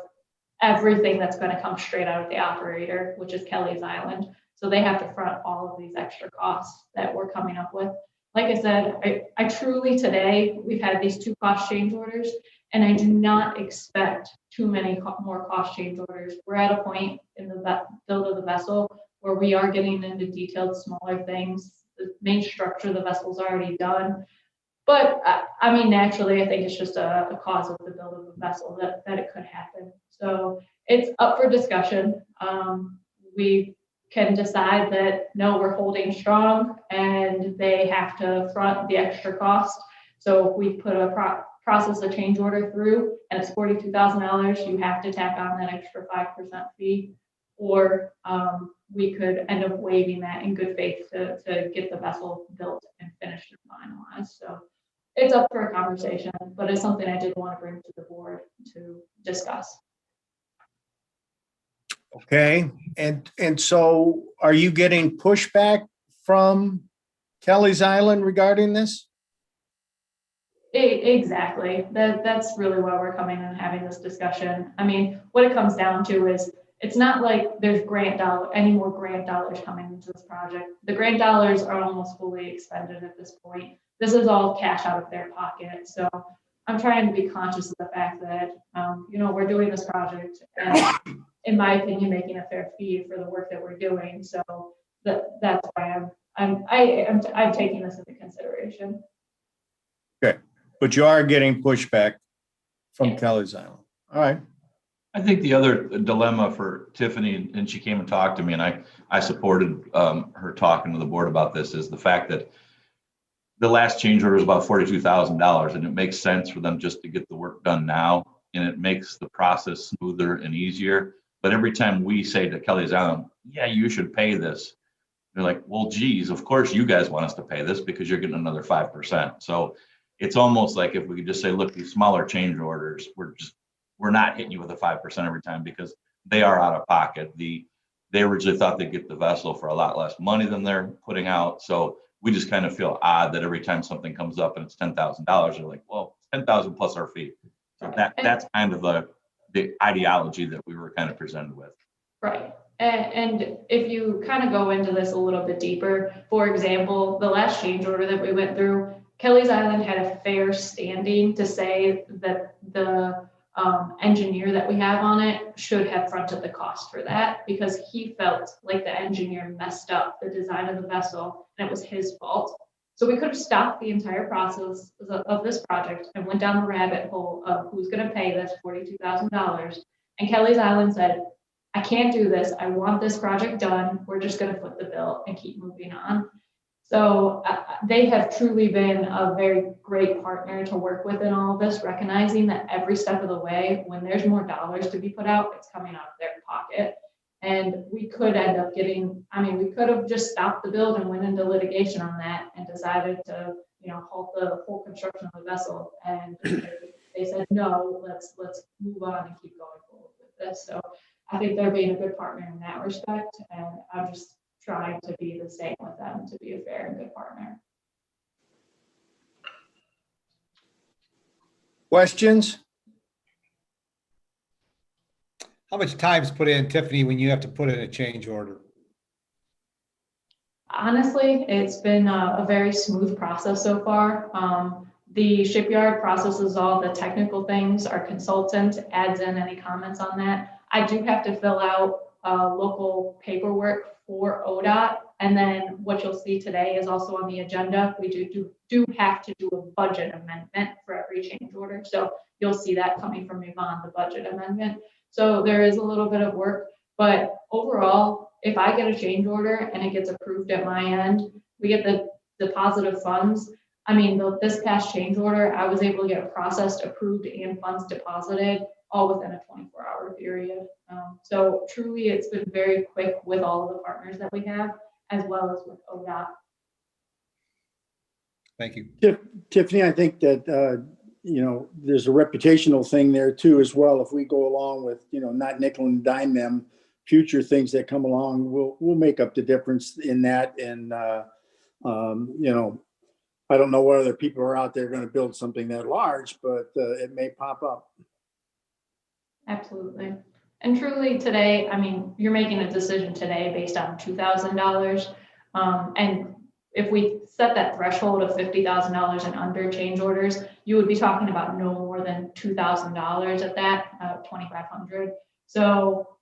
everything that's going to come straight out of the operator, which is Kelly's Island. So they have to front all of these extra costs that we're coming up with. Like I said, I truly today, we've had these 2 cost change orders, and I do not expect too many more cost change orders. We're at a point in the build of the vessel where we are getting into detailed smaller things. The main structure of the vessel is already done. But I mean, naturally, I think it's just a cause of the build of the vessel that it could happen. So it's up for discussion. We can decide that, no, we're holding strong and they have to front the extra cost. So if we put a process a change order through and it's $42,000, you have to tack on that extra 5% fee. Or we could end up waiving that in good faith to get the vessel built and finished and finalized. So it's up for a conversation, but it's something I did want to bring to the board to discuss. Okay, and so are you getting pushback from Kelly's Island regarding this? Exactly. That's really why we're coming and having this discussion. I mean, what it comes down to is it's not like there's any more grant dollars coming into this project. The grant dollars are almost fully expended at this point. This is all cash out of their pocket. So I'm trying to be conscious of the fact that, we're doing this project and in my opinion, making a fair fee for the work that we're doing. So that's why I'm taking this into consideration. Okay, but you are getting pushback from Yes. Kelly's Island. All right. I think the other dilemma for Tiffany, and she came and talked to me, and I supported her talking to the board about this, is the fact that the last change order is about $42,000, and it makes sense for them just to get the work done now, and it makes the process smoother and easier. But every time we say to Kelly's Island, yeah, you should pay this, they're like, well, geez, of course you guys want us to pay this because you're getting another 5%. So it's almost like if we could just say, look, these smaller change orders, we're not hitting you with a 5% every time because they are out of pocket. They originally thought they'd get the vessel for a lot less money than they're putting out. So we just kind of feel odd that every time something comes up and it's $10,000, you're like, well, 10,000 plus our fee. So that's kind of the ideology that we were kind of presented with. Right. And if you kind of go into this a little bit deeper, for example, the last change order that we went through, Kelly's Island had a fair standing to say that the engineer that we have on it should have fronted the cost for that because he felt like the engineer messed up the design of the vessel and it was his fault. So we could have stopped the entire process of this project and went down the rabbit hole of who's going to pay this $42,000. And Kelly's Island said, I can't do this. I want this project done. We're just going to foot the bill and keep moving on. So they have truly been a very great partner to work with in all of this, recognizing that every step of the way, when there's more dollars to be put out, it's coming out of their pocket. And we could end up we could have just stopped the build and went into litigation on that and decided to, halt the whole construction of the vessel. And they said, no, let's move on and keep going forward with this. So I think they're being a good partner in that respect. And I'm just trying to be the same with them, to be a fair and good partner. Questions? How much time is put in, Tiffany, when you have to put in a change order? Honestly, it's been a very smooth process so far. The shipyard processes all the technical things. Our consultant adds in any comments on that. I do have to fill out local paperwork for ODOT. And then what you'll see today is also on the agenda. We do have to do a budget amendment for every change order. So you'll see that coming from Yvonne, the budget amendment. So there is a little bit of work, but overall, if I get a change order and it gets approved at my end, we get the deposited funds. This past change order, I was able to get it processed, approved, and funds deposited all within a 24-hour period. So truly, it's been very quick with all of the partners that we have, as well as with ODOT. Thank you. Tiffany, I think that, there's a reputational thing there too, as well. If we go along with, not nickel and dime them, future things that come along, we'll make up the difference in that. And, I don't know what other people are out there going to build something that large, but it may pop up. Absolutely. And truly today, you're making a decision today based on $2,000. And if we set that threshold of $50,000 and under change orders, you would be talking about no more than $2,000 at that, $2,500. So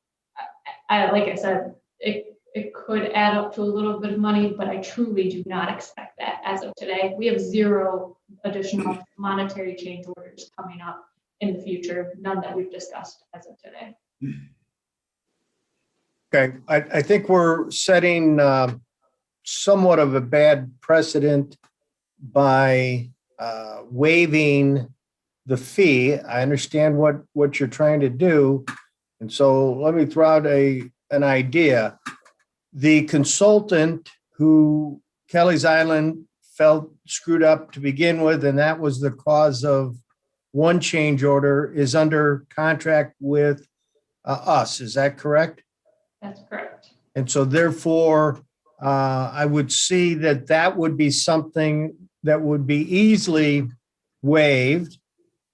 like I said, it could add up to a little bit of money, but I truly do not expect that as of today. We have zero additional monetary change orders coming up in the future, none that we've discussed as of today. Okay, I think we're setting somewhat of a bad precedent by waiving the fee. I understand what you're trying to do. And so let me throw out an idea. The consultant who Kelly's Island felt screwed up to begin with, and that was the cause of one change order, is under contract with us. Is that correct? That's correct. And so therefore, I would see that would be something that would be easily waived,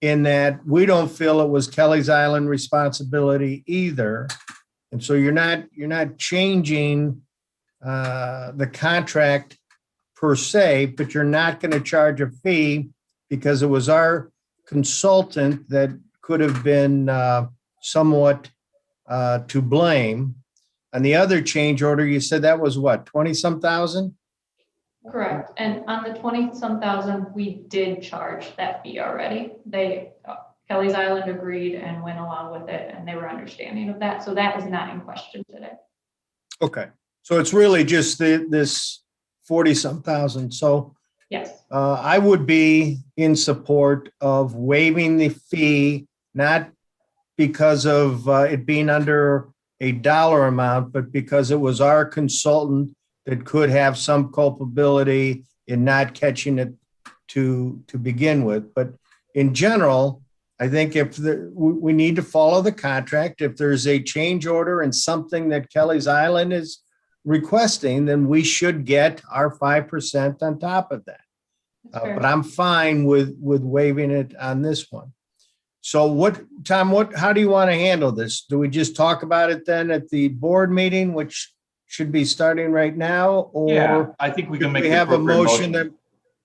in that we don't feel it was Kelly's Island responsibility either. And so you're not changing the contract per se, but you're not going to charge a fee because it was our consultant that could have been somewhat to blame. On the other change order, you said that was what, 20-some thousand? Correct. And on the 20-some thousand, we did charge that fee already. Kelly's Island agreed and went along with it, and they were understanding of that. So that is not in question today. Okay, so it's really just this 40-some thousand. So Yes. I would be in support of waiving the fee, not because of it being under a dollar amount, but because it was our consultant that could have some culpability in not catching it to begin with. But in general, I think if we need to follow the contract, if there's a change order and something that Kelly's Island is requesting, then we should get our 5% on top of that. That's fair. But I'm fine with waiving it on this one. So Tom, how do you want to handle this? Do we just talk about it then at the board meeting, which should be starting right now? Yeah, Or I think we do can make we the have a appropriate motion that,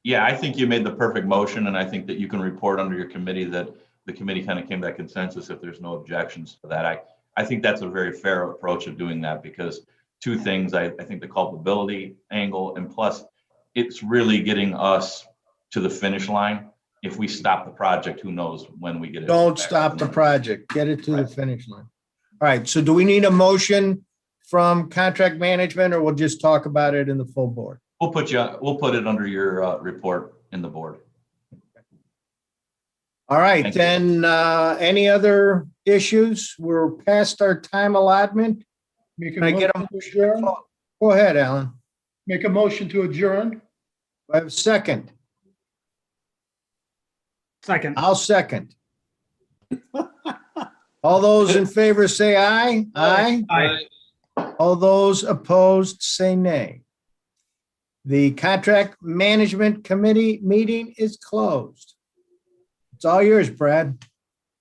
Yeah, I think you made the perfect motion, and I think that you can report under your committee that the committee kind of came to that consensus if there's no objections to that. I think that's a very fair approach of doing that, because two things, I think the culpability angle, and plus it's really getting us to the finish line. If we stop the project, who knows when we get it. don't back stop up the and running. project, get it to the Right. finish line. All right, so do we need a motion from contract management, or we'll just talk about it in the full board? We'll put it under your report in the board. All right, Thank you. then, any other issues? We're past our time allotment. Make a Can I get motion to adjourn? Go ahead, Alan. Make a motion to adjourn? I have a second. Second. I'll second. All those in favor say aye. Aye. Aye. All those opposed say nay. The Contract Management Committee meeting is closed. It's all yours, Brad.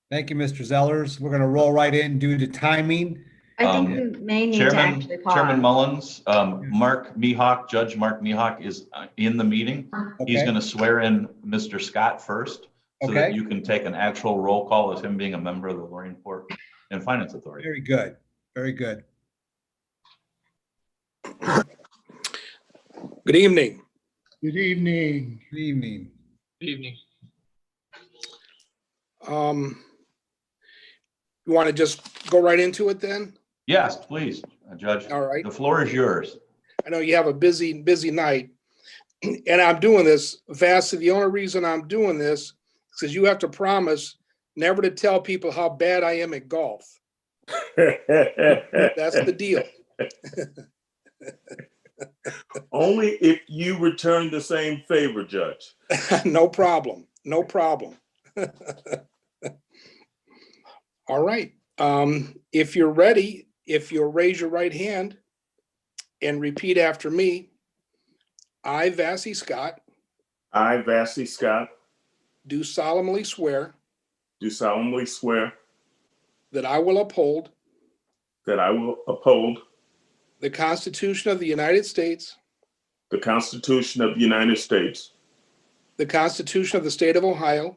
Thank you, Mr. Zellers. We're gonna roll right in due to timing. I think we may need to actually Chairman pause. Mullins, Mark Mihawk, Judge Mark Mihawk is in the meeting. He's Okay. going to swear in Mr. Scott first, so that Okay. you can take an actual roll call as him being a member of the Lorraine Port and Finance Authority. Very good. Very good. Good evening. Good evening. Good evening. Evening. You want to just go right into it then? Yes, please, Judge. All right. The floor is yours. I know you have a busy night. And I'm doing this, Vassy, the only reason I'm doing this is because you have to promise never to tell people how bad I am at golf. That's the deal. Only if you return the same favor, Judge. No problem. No problem. All right. If you're ready, if you'll raise your right hand and repeat after me. I, Vassy Scott, I, Vassy Scott, do solemnly swear do solemnly swear that I will uphold that I will uphold the Constitution of the United States, the Constitution of the United States, the Constitution of the State of Ohio,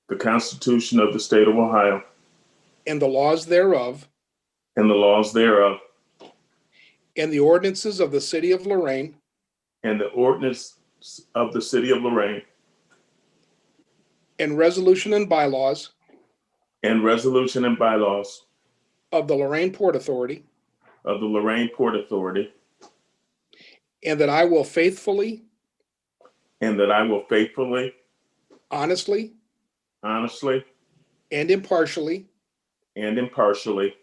the Constitution of the State of Ohio, and the laws thereof, and the laws thereof, and the ordinances of the City of Lorraine, and the ordinance of the City of Lorraine, and resolution and bylaws and resolution and bylaws of the Lorraine Port Authority, of the Lorraine Port Authority, and that I will faithfully, and that I will faithfully, honestly, honestly, and impartially impartially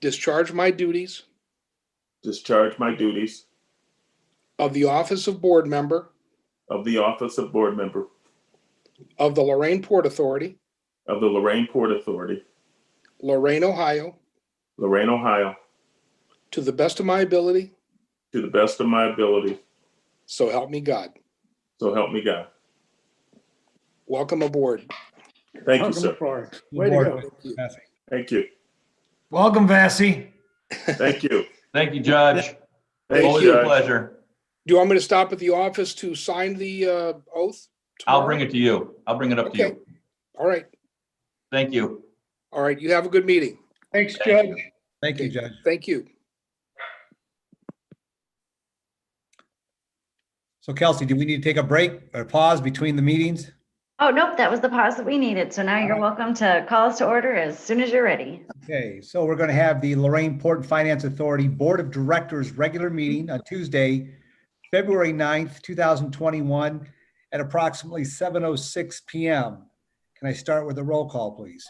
discharge my duties discharge my duties of the office of board member of the office of board member of the Lorraine Port Authority, of the Lorraine Port Authority, Lorraine, Ohio, Lorraine, Ohio, to the best of my ability, to the best of my ability, so help me God. so help me God. Welcome aboard. Thank you, sir. Way to go. Thank you. Welcome, Vassy. Thank you. Thank you, Judge. Thank Always you, a Judge. pleasure. Do you want me to stop at the office to sign the oath? I'll bring it to you. I'll bring it up to Okay. you. All right. Thank you. All right. You have a good meeting. Thanks, Thank Judge. Thank you, Judge. Thank you. So Kelsey, do we need to take a break or pause between the meetings? Oh, nope, that was the pause that we needed. So now you're welcome to call us to order as soon as you're ready. Okay, so we're going to have the Lorraine Port and Finance Authority Board of Directors regular meeting on Tuesday, February 9th, 2021 at approximately 7:06 PM. Can I start with a roll call, please?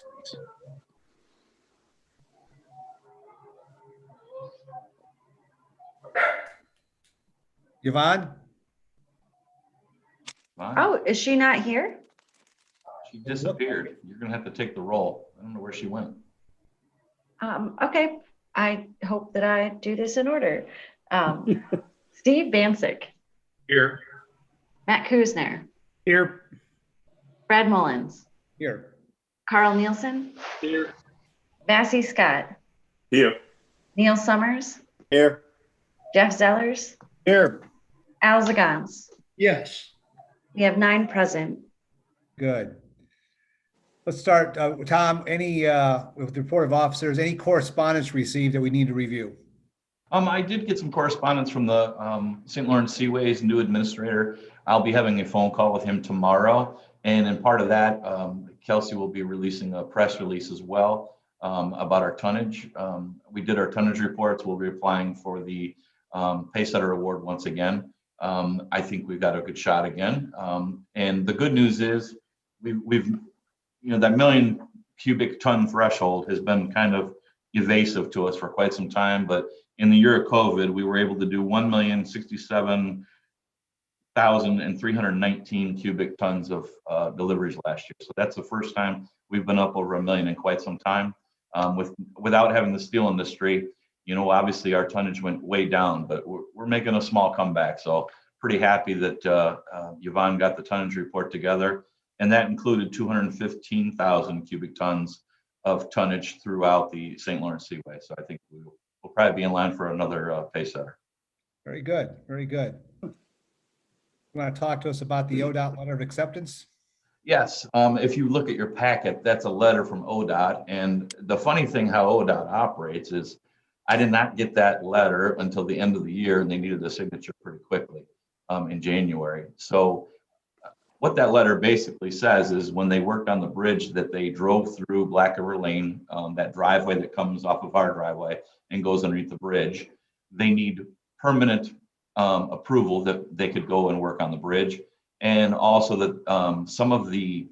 Yvonne? Fine. Oh, is she not here? She disappeared. You're gonna have to take the roll. I don't know where she went. Okay, I hope that I do this in order. Steve Bancek, Here. Matt Kuzner, Here. Brad Mullins, Here. Carl Nielsen, Here. Massey Scott, Here. Neil Summers, Here. Jeff Zellers, Here. Al Zagans. Yes. We have 9 present. Good. Let's start. Tom, any, with the report of officers, any correspondence received that we need to review? I did get some correspondence from the St. Lawrence Seaways new administrator. I'll be having a phone call with him tomorrow. And in part of that, Kelsey will be releasing a press release as well about our tonnage. We did our tonnage reports. We'll be applying for the Paysetter Award once again. I think we've got a good shot again. And the good news is we've that million cubic ton threshold has been kind of evasive to us for quite some time, but in the year of COVID, we were able to do 1,067,319 cubic tons of deliveries last year. So that's the first time we've been up over 1 million in quite some time. Without having the steel industry, obviously our tonnage went way down, but we're making a small comeback. So pretty happy that Yvonne got the tonnage report together. And that included 215,000 cubic tons of tonnage throughout the St. Lawrence Seaway. So I think we'll probably be in line for another Paysetter. Very good. Very good. You want to talk to us about the ODOT letter of acceptance? Yes. If you look at your packet, that's a letter from ODOT. And the funny thing how ODOT operates is I did not get that letter until the end of the year, and they needed a signature pretty quickly in January. So what that letter basically says is when they worked on the bridge that they drove through Black River Lane, that driveway that comes off of our driveway and goes underneath the bridge, they need permanent approval that they could go and work on the bridge. And also that some of the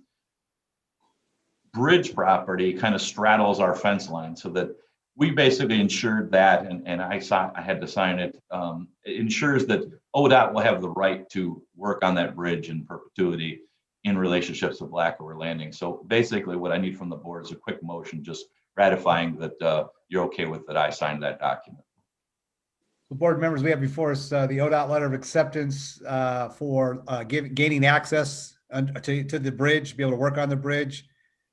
bridge property kind of straddles our fence line, so that we basically insured that, and I had to sign it. It ensures that ODOT will have the right to work on that bridge in perpetuity in relationships to Black River Landing. So basically what I need from the board is a quick motion just ratifying that you're okay with that I signed that document. The board members, we have before us the ODOT letter of acceptance for gaining access to the bridge, be able to work on the bridge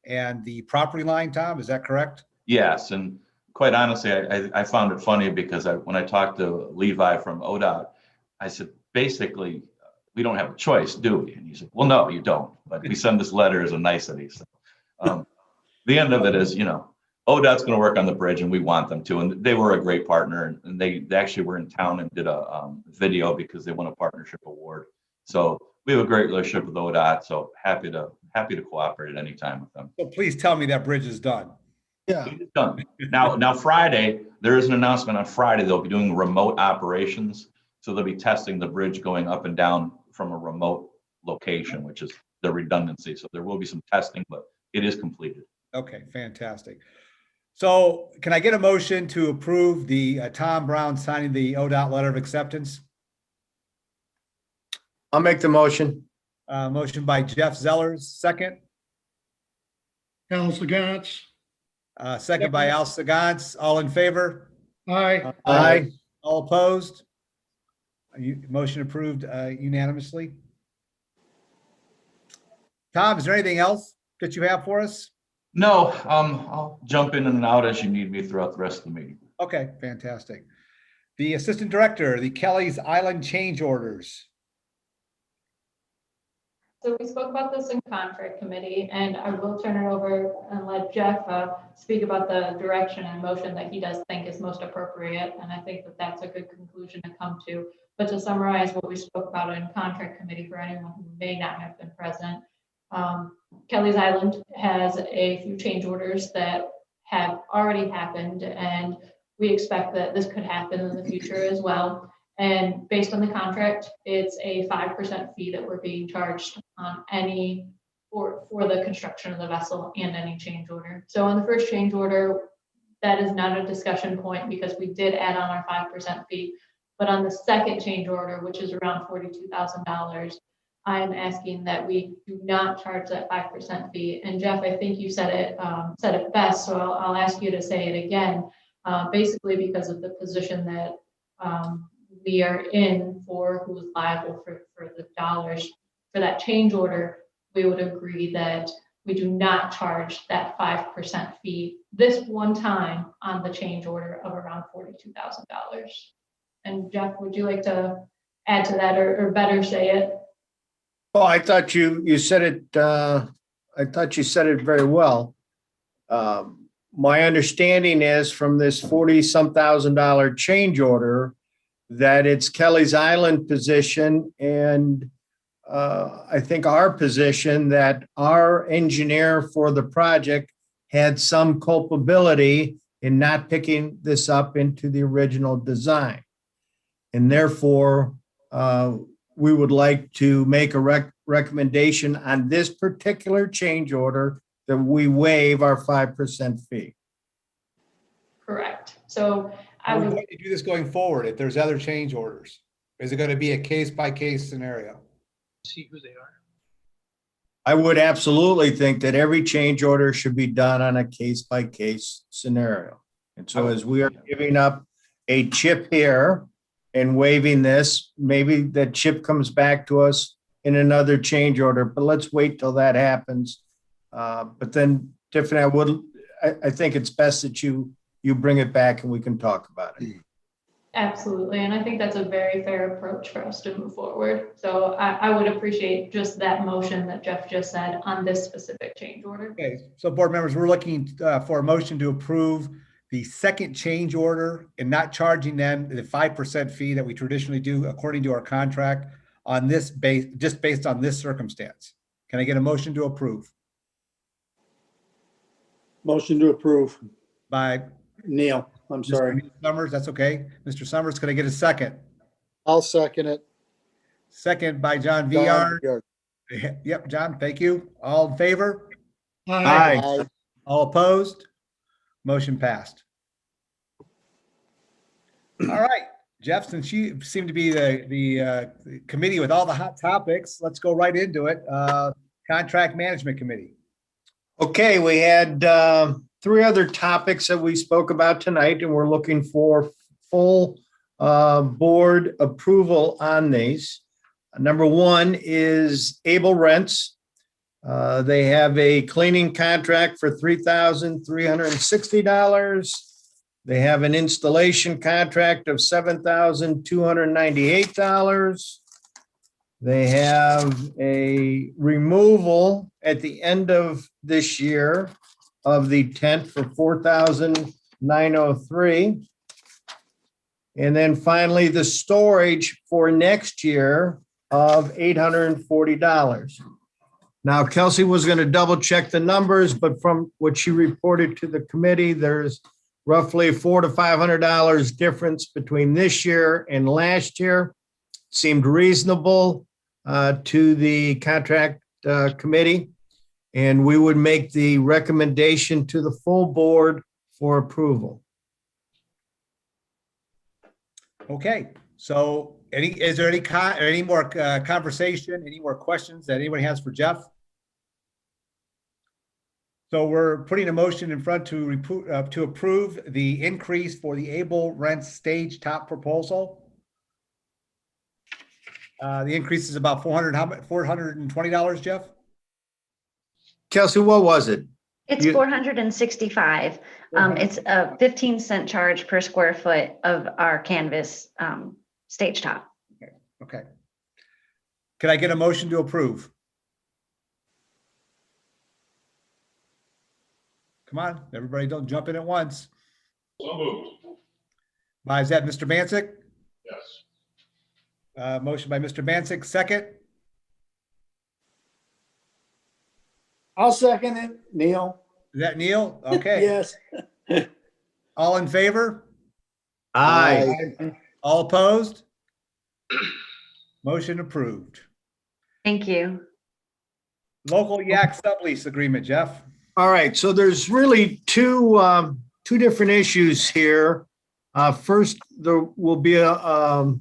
and the property line. Tom, is that correct? Yes, and quite honestly, I found it funny because when I talked to Levi from ODOT, I said, basically, we don't have a choice, do we? And he said, well, no, you don't. But we send this letter as a nicety. So the end of it is, ODOT's going to work on the bridge and we want them to. And they were a great partner. And they actually were in town and did a video because they won a partnership award. So we have a great relationship with ODOT. So happy to cooperate at any time with them. So please tell me that bridge is done. Yeah. It's done. Now Friday, there is an announcement on Friday. They'll be doing remote operations. So they'll be testing the bridge going up and down from a remote location, which is the redundancy. So there will be some testing, but it is completed. Okay, fantastic. So can I get a motion to approve the Tom Brown signing the ODOT letter of acceptance? I'll make the motion. Motion by Jeff Zellers, second. Al Zagans. Second by Al Sagans. All in favor? Aye. Aye. All opposed? Motion approved unanimously. Tom, is there anything else that you have for us? No, I'll jump in and out as you need me throughout the rest of the meeting. Okay, fantastic. The Assistant Director, the Kelly's Island change orders. So we spoke about this in contract committee, and I will turn it over and let Jeff speak about the direction and motion that he does think is most appropriate. And I think that that's a good conclusion to come to. But to summarize what we spoke about in contract committee for anyone who may not have been present, Kelly's Island has a few change orders that have already happened, and we expect that this could happen in the future as well. And based on the contract, it's a 5% fee that we're being charged on any for the construction of the vessel and any change order. So on the first change order, that is not a discussion point because we did add on our 5% fee. But on the second change order, which is around $42,000, I'm asking that we do not charge that 5% fee. And Jeff, I think you said it best, so I'll ask you to say it again. Basically, because of the position that we are in for who's liable for the dollars for that change order, we would agree that we do not charge that 5% fee this one time on the change order of around $42,000. And Jeff, would you like to add to that or better say it? Oh, I thought you said it, I thought you said it very well. My understanding is from this 40-some thousand change order that it's Kelly's Island position and I think our position that our engineer for the project had some culpability in not picking this up into the original design. And therefore, we would like to make a recommendation on this particular change order that we waive our 5% fee. Correct. So How are we going to do this going forward if there's other change orders? Is it going to be a case-by-case scenario? See who they are. I would absolutely think that every change order should be done on a case-by-case scenario. And so as we are giving up a chip here and waiving this, maybe that chip comes back to us in another change order, but let's wait till that happens. But then Tiffany, I think it's best that you bring it back and we can talk about it. Absolutely. And I think that's a very fair approach for us to move forward. So I would appreciate just that motion that Jeff just said on this specific change order. Okay, so board members, we're looking for a motion to approve the second change order and not charging them the 5% fee that we traditionally do according to our contract on this base, just based on this circumstance. Can I get a motion to approve? Motion to approve. By Neil, I'm sorry. Mr. Summers, that's okay. Mr. Summers, can I get a second? I'll second it. Second by John John Viard. Yep, John, thank you. All in favor? Aye. Aye. All opposed? Motion passed. All right, Jeff, since you seem to be the committee with all the hot topics, let's go right into it. Contract Management Committee. Okay, we had three other topics that we spoke about tonight, and we're looking for full board approval on these. Number one is Able Rents. They have a cleaning contract for $3,360. They have an installation contract of $7,298. They have a removal at the end of this year of the tent for $4,903. And then finally, the storage for next year of $840. Now, Kelsey was going to double check the numbers, but from what she reported to the committee, there's roughly $400 to $500 difference between this year and last year. Seemed reasonable to the contract committee, and we would make the recommendation to the full board for approval. Okay, so is there any more conversation, any more questions that anybody has for Jeff? So we're putting a motion in front to approve the increase for the Able Rents stage top proposal. The increase is about $420, Jeff? Kelsey, what was it? It's $465. It's a 15-cent charge per square foot of our canvas stage top. Okay. Can I get a motion to approve? Come on, everybody don't jump in at once. So moved. Is that Mr. Bancek? Yes. Motion by Mr. Bancek, second. I'll second it, Neil. Is that Neil? Okay. Yes. All in favor? Aye. All opposed? Motion approved. Thank you. Local yak sublease agreement, Jeff. All right, so there's really two different issues here. First, there will be a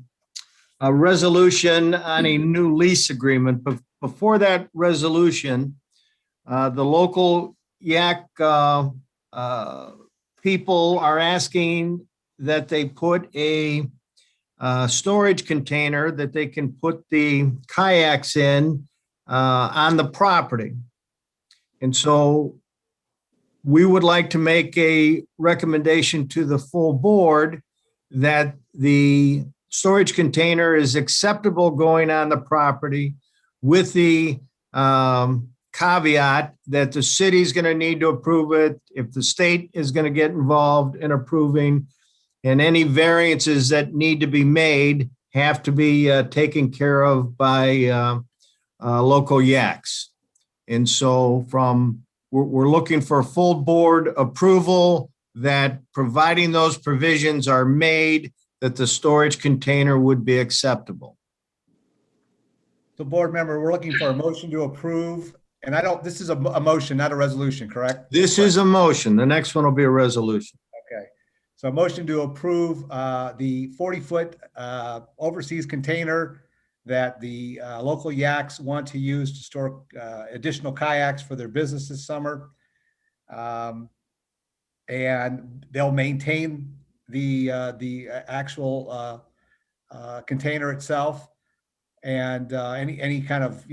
resolution on a new lease agreement, but before that resolution, the local yak people are asking that they put a storage container that they can put the kayaks in on the property. And so we would like to make a recommendation to the full board that the storage container is acceptable going on the property with the caveat that the city's going to need to approve it, if the state is going to get involved in approving, and any variances that need to be made have to be taken care of by local yaks. And so we're looking for full board approval that providing those provisions are made, that the storage container would be acceptable. So board member, we're looking for a motion to approve, and this is a motion, not a resolution, correct? This is a motion. The next one will be a resolution. Okay. So a motion to approve the 40-foot overseas container that the local yaks want to use to store additional kayaks for their business this summer. And they'll maintain the actual container itself, and any kind of,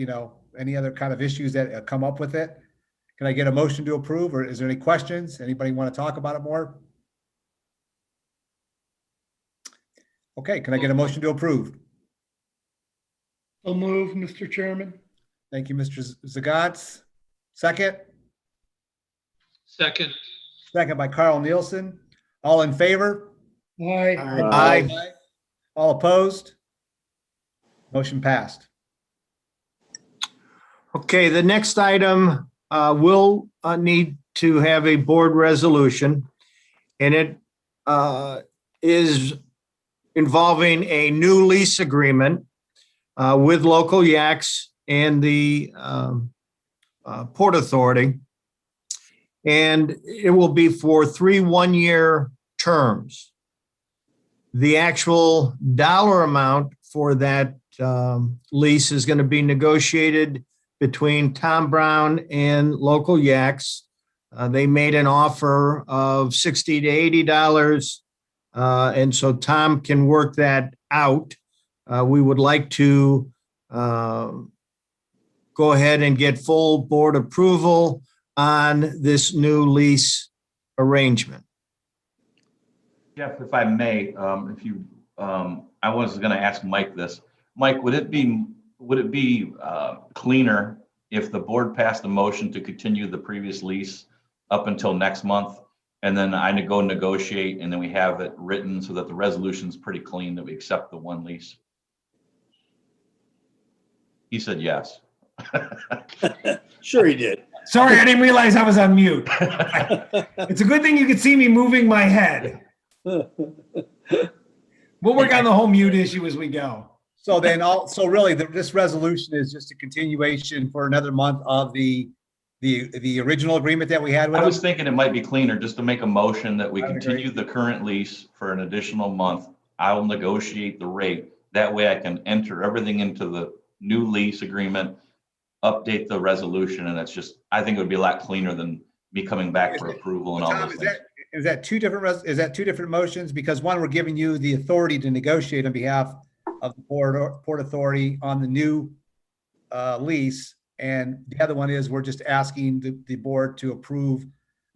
any other kind of issues that come up with it. Can I get a motion to approve, or is there any questions? Anybody want to talk about it more? Okay, can I get a motion to approve? I'll move, Mr. Chairman. Thank you, Mr. Zagatz. Second? Second. Second by Carl Nielsen. All in favor? Aye. Aye. All opposed? Motion passed. Okay, the next item will need to have a board resolution, and it is involving a new lease agreement with local yaks and the Port Authority. And it will be for 3 one-year terms. The actual dollar amount for that lease is going to be negotiated between Tom Brown and local yaks. They made an offer of $60 to $80, and so Tom can work that out. We would like to go ahead and get full board approval on this new lease arrangement. Jeff, if I may, I was going to ask Mike this. Mike, would it be cleaner if the board passed a motion to continue the previous lease up until next month, and then I go negotiate, and then we have it written so that the resolution's pretty clean, that we accept the one lease? He said yes. Sure he did. Sorry, I didn't realize I was on mute. It's a good thing you could see me moving my head. We'll work on the whole mute issue as we go. So then, really, this resolution is just a continuation for another month of the original agreement that we had with them? I was thinking it might be cleaner just to make a motion that we continue the current lease for an additional month. I will negotiate the rate. That way I can enter everything into the new lease agreement, update the resolution, and I think it would be a lot cleaner than me coming back for approval and all those things. Is that two different motions? Because one, we're giving you the authority to negotiate on behalf of the Port Authority on the new lease, and the other one is we're just asking the board to approve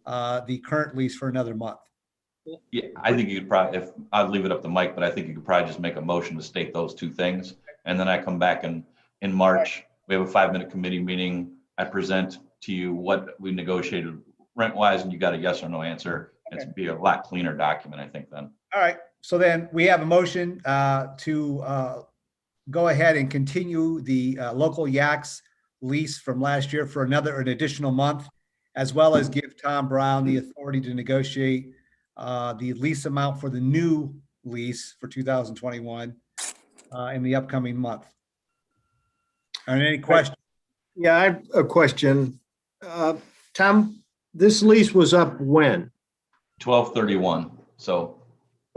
the current lease for another month. Yeah, I think you could probably, if I'd leave it up to Mike, but I think you could probably just make a motion to state those two things, and then I come back in March. We have a 5-minute committee meeting. I present to you what we negotiated rent-wise, and you got a yes or no answer. Okay. It'd be a lot cleaner document, I think, then. All right. So then we have a motion to go ahead and continue the local yaks lease from last year for an additional month, as well as give Tom Brown the authority to negotiate the lease amount for the new lease for 2021 in the upcoming month. Are there any questions? Yeah, I have a question. Tom, this lease was up when? 12/31. So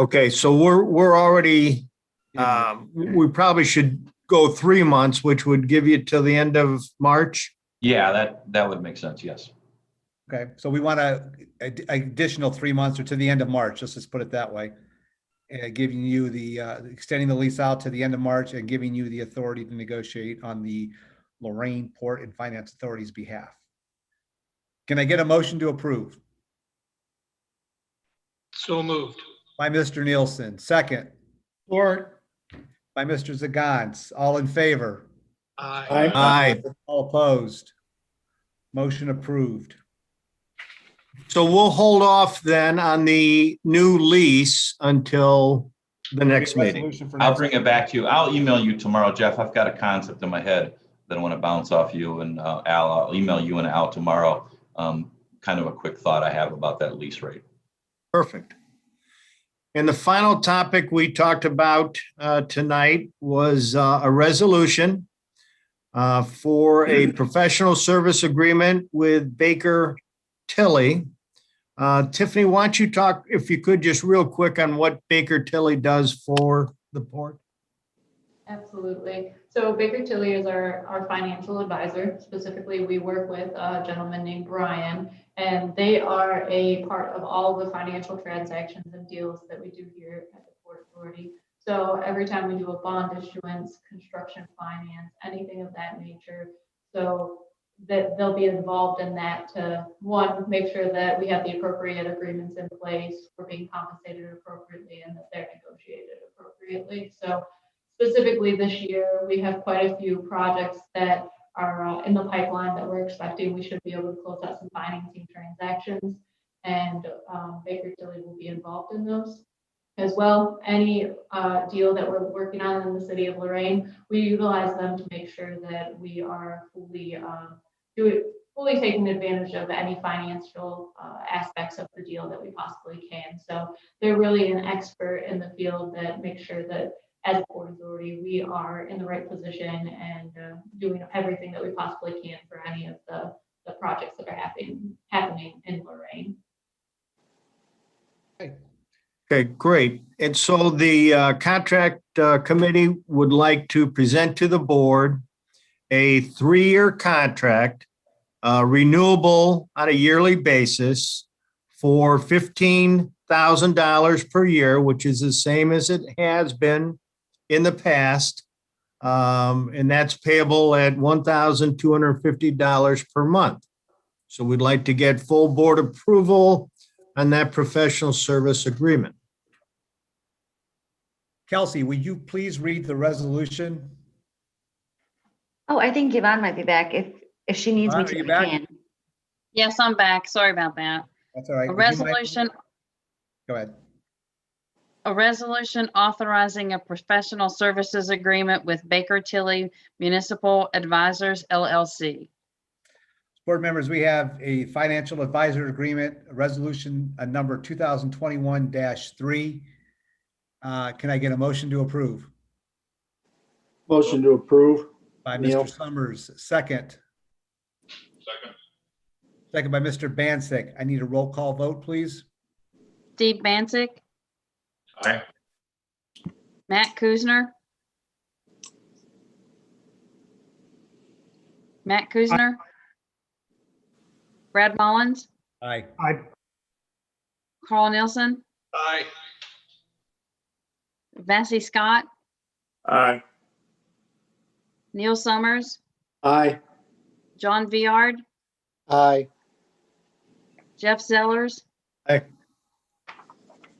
Okay, so we're already, we probably should go 3 months, which would give you till the end of March. yeah, that would make sense. Yes. Okay, so we want additional 3 months or to the end of March, let's just put it that way. Giving you the, extending the lease out to the end of March and giving you the authority to negotiate on the Lorraine Port and Finance Authority's behalf. Can I get a motion to approve? So moved. By Mr. Nielsen, second. Or By Mr. Zagans, all in favor? Aye. Aye. All opposed? Motion approved. So we'll hold off then on the new lease until the next meeting. Resolution for I'll next bring it back to you. I'll email you tomorrow, Jeff. I've got a concept in my head that I want to bounce off you and Al. I'll email you and Al tomorrow. Kind of a quick thought I have about that lease rate. Perfect. And the final topic we talked about tonight was a resolution for a professional service agreement with Baker Tilly. Tiffany, why don't you talk, if you could, just real quick on what Baker Tilly does for the port? Absolutely. So Baker Tilly is our financial advisor. Specifically, we work with a gentleman named Brian, and they are a part of all the financial transactions and deals that we do here at the Port Authority. So every time we do a bond issuance, construction finance, anything of that nature, so that they'll be involved in that to, one, make sure that we have the appropriate agreements in place, we're being compensated appropriately, and that they're negotiated appropriately. So specifically this year, we have quite a few projects that are in the pipeline that we're expecting. We should be able to close out some financing transactions, and Baker Tilly will be involved in those as well. Any deal that we're working on in the city of Lorraine, we utilize them to make sure that we are fully taking advantage of any financial aspects of the deal that we possibly can. So they're really an expert in the field that makes sure that as a Port Authority, we are in the right position and doing everything that we possibly can for any of the projects that are happening in Lorraine. Okay, great. And so the contract committee would like to present to the board a 3-year contract, renewable on a yearly basis for $15,000 per year, which is the same as it has been in the past. And that's payable at $1,250 per month. So we'd like to get full board approval on that professional service agreement. Kelsey, will you please read the resolution? Oh, I think Yvonne might be back. If she needs me Yvonne, are to, you I back? can. Yes, I'm back. Sorry about that. That's all right. A Would you mind- resolution, Go ahead. a resolution authorizing a professional services agreement with Baker Tilly Municipal Advisors LLC. Board members, we have a financial advisor agreement, resolution number 2021-3. Can I get a motion to approve? Motion to approve. By Neil. Mr. Summers, second. Second by Mr. Bancek. I need a roll call vote, please. Steve Bancek, Aye. Matt Kuzner. Matt Kuzner. Brad Mullins, Aye. Carl Nielsen, Aye. Vassie Scott, Aye. Neil Summers, Aye. John Viard, Aye. Jeff Zellers, Aye.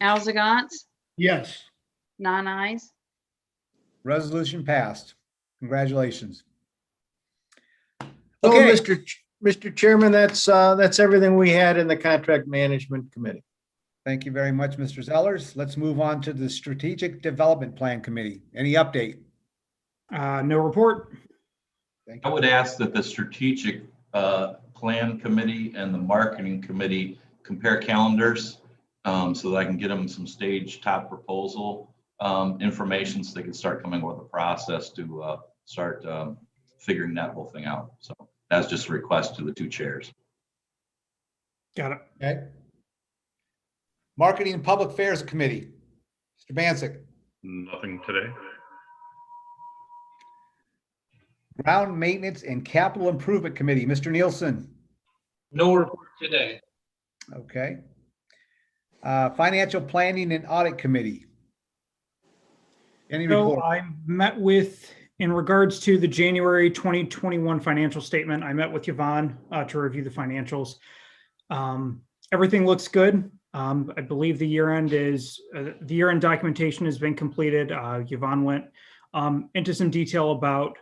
Al Zagant, yes, 9 ayes. Resolution passed. Congratulations. So, Okay. Mr. Chairman, that's everything we had in the Contract Management Committee. Thank you very much, Mr. Zellers. Let's move on to the Strategic Development Plan Committee. Any update? No report. Thank I you. would ask that the strategic plan committee and the marketing committee compare calendars so that I can get them some stage top proposal information so they can start coming up with a process to start figuring that whole thing out. So that's just a request to the two chairs. Got it. Okay. Marketing and Public Affairs Committee, Mr. Bancek. Nothing today. Ground Maintenance and Capital Improvement Committee, Mr. Nielsen. No report today. Okay. Financial Planning and Audit Committee. Any So report? I met with, in regards to the January 2021 financial statement, I met with Yvonne to review the financials. Everything looks good. I believe the year-end documentation has been completed. Yvonne went into some detail about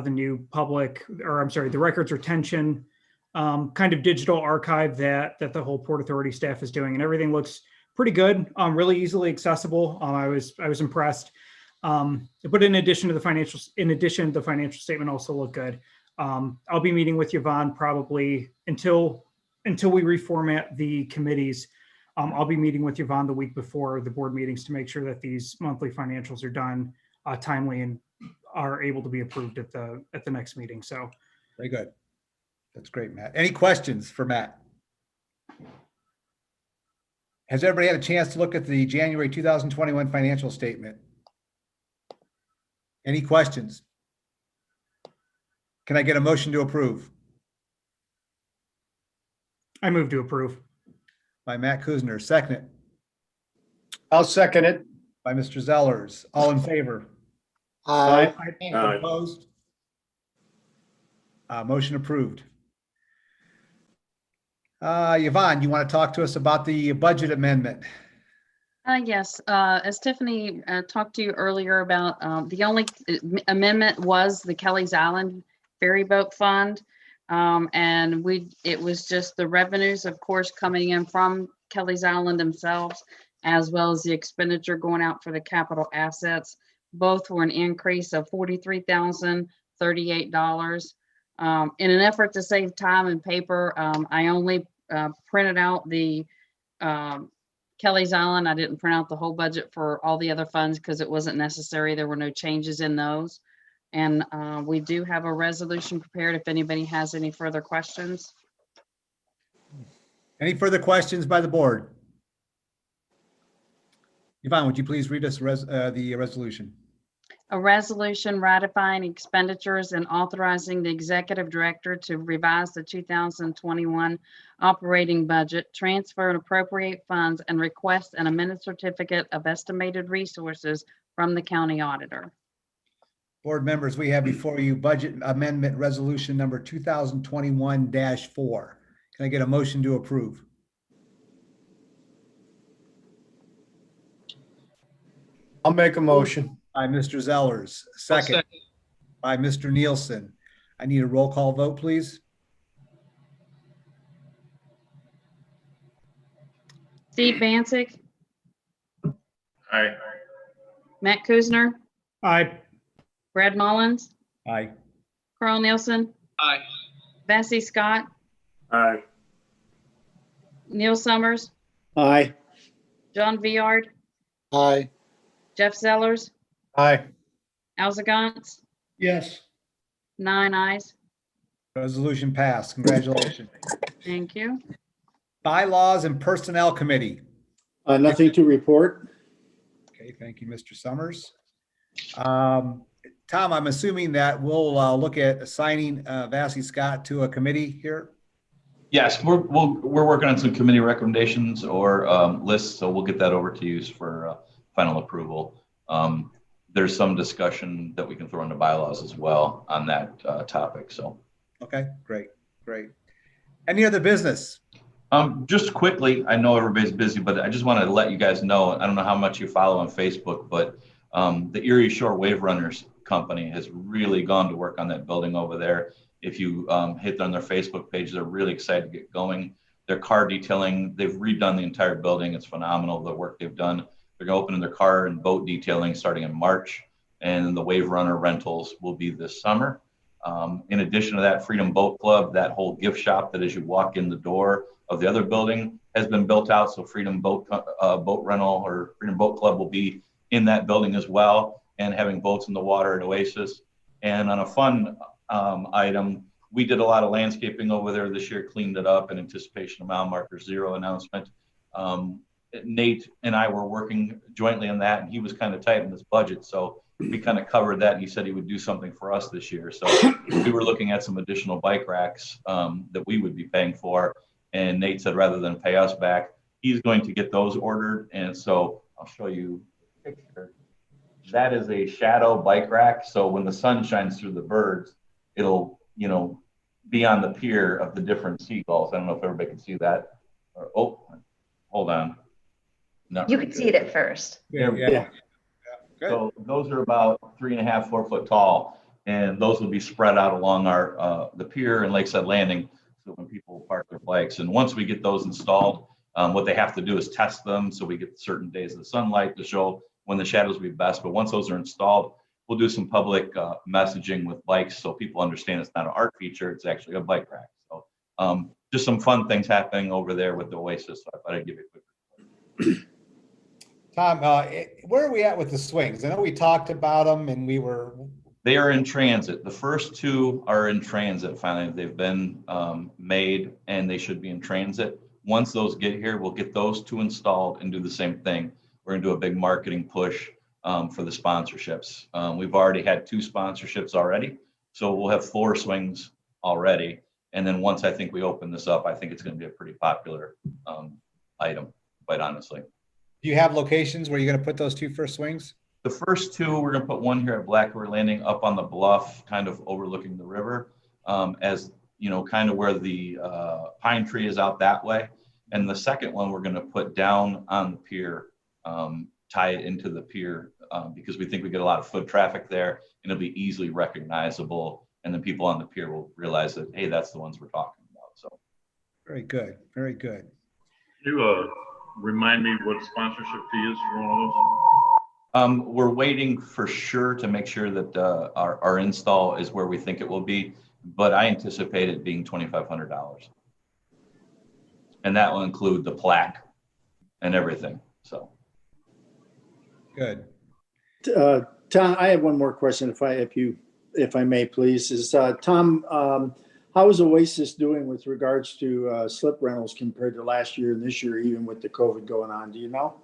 the new the records retention kind of digital archive that the whole Port Authority staff is doing, and everything looks pretty good. Really easily accessible. I was impressed. But in addition, the financial statement also looked good. I'll be meeting with Yvonne probably until we reformat the committees. I'll be meeting with Yvonne the week before the board meetings to make sure that these monthly financials are done timely and are able to be approved at the next meeting. So Very good. That's great, Matt. Any questions for Matt? Has everybody had a chance to look at the January 2021 financial statement? Any questions? Can I get a motion to approve? I move to approve. By Matt Kuzner, second it. I'll second it. By Mr. Zellers. All in favor? Aye. Opposed? Motion approved. Yvonne, you want to talk to us about the budget amendment? Yes, as Tiffany talked to you earlier about, the only amendment was the Kelly's Island Ferry Boat Fund. And it was just the revenues, of course, coming in from Kelly's Island themselves, as well as the expenditure going out for the capital assets. Both were an increase of $43,038. In an effort to save time and paper, I only printed out the Kelly's Island. I didn't print out the whole budget for all the other funds because it wasn't necessary. There were no changes in those. And we do have a resolution prepared if anybody has any further questions. Any further questions by the board? Yvonne, would you please read us the resolution? A resolution ratifying expenditures and authorizing the executive director to revise the 2021 operating budget, transfer and appropriate funds, and request an amended certificate of estimated resources from the county auditor. Board members, we have before you budget amendment resolution number 2021-4. Can I get a motion to approve? I'll make a motion. By Mr. Zellers, second by Mr. Nielsen. I need a roll call vote, please. Steve Bancek, Aye. Matt Kuzner, Aye. Brad Mullins, Aye. Carl Nielsen, Aye. Bessie Scott, Aye. Neil Summers, Aye. John Viard, Aye. Jeff Zellers, Aye. Elza Gantz, Yes. 9 ayes. Resolution passed. Congratulations. Thank you. Bylaws and Personnel Committee. Nothing to report. Okay, thank you, Mr. Summers. Tom, I'm assuming that we'll look at assigning Vassie Scott to a committee here. Yes, we're working on some committee recommendations or lists, so we'll get that over to you for final approval. There's some discussion that we can throw into bylaws as well on that topic. So. Okay, great. Any other business? Just quickly, I know everybody's busy, but I just wanted to let you guys know, I don't know how much you follow on Facebook, but the Erie Shore Wave Runners Company has really gone to work on that building over there. If you hit on their Facebook page, they're really excited to get going. Their car detailing, they've redone the entire building. It's phenomenal, the work they've done. They're going to open their car and boat detailing starting in March, and the Wave Runner rentals will be this summer. In addition to that, Freedom Boat Club, that whole gift shop that as you walk in the door of the other building has been built out. So Freedom Boat Rental or Freedom Boat Club will be in that building as well, and having boats in the water at Oasis. And on a fun item, we did a lot of landscaping over there this year, cleaned it up in anticipation of Mile Marker Zero announcement. Nate and I were working jointly on that, and he was kind of tight in his budget. So we kind of covered that, and he said he would do something for us this year. So we were looking at some additional bike racks that we would be paying for. And Nate said, rather than pay us back, he's going to get those ordered. And so I'll show you a picture. That is a shadow bike rack. So when the sun shines through the birds, it'll, be on the pier of the different seagulls. I don't know if everybody can see that. Oh, hold on. You could see it at first. There we go. So those are about 3.5, 4 foot tall, and those will be spread out along our the pier and Lakeside Landing. So when people park their bikes, and once we get those installed, what they have to do is test them. So we get certain days of the sunlight to show when the shadows will be best. But once those are installed, we'll do some public messaging with bikes so people understand it's not an art feature, it's actually a bike rack. So just some fun things happening over there with the Oasis. So I thought I'd give you a quick. Tom, where are we at with the swings? I know we talked about them and They are in transit. The first two are in transit finally. They've been made and they should be in transit. Once those get here, we'll get those two installed and do the same thing. We're gonna do a big marketing push for the sponsorships. We've already had 2 sponsorships already. So we'll have 4 swings already. And then once I think we open this up, I think it's gonna be a pretty popular item, quite honestly. Do you have locations where you're going to put those 2 first swings? The first 2, we're going to put one here at Black River Landing up on the bluff, kind of overlooking the river, as kind of where the pine tree is out that way. And the second one, we're going to put down on the pier, tie it into the pier, because we think we get a lot of foot traffic there and it'll be easily recognizable. And then people on the pier will realize that, hey, that's the ones we're talking about. So. Very good. Very good. You remind me what sponsorship fee is for one of those? We're waiting for sure to make sure that our install is where we think it will be, but I anticipate it being $2,500. And that will include the plaque and everything, so. Good. Tom, I have one more question if I may, please. Is Tom, how is Oasis doing with regards to slip rentals compared to last year and this year, even with the COVID going on? Do you know?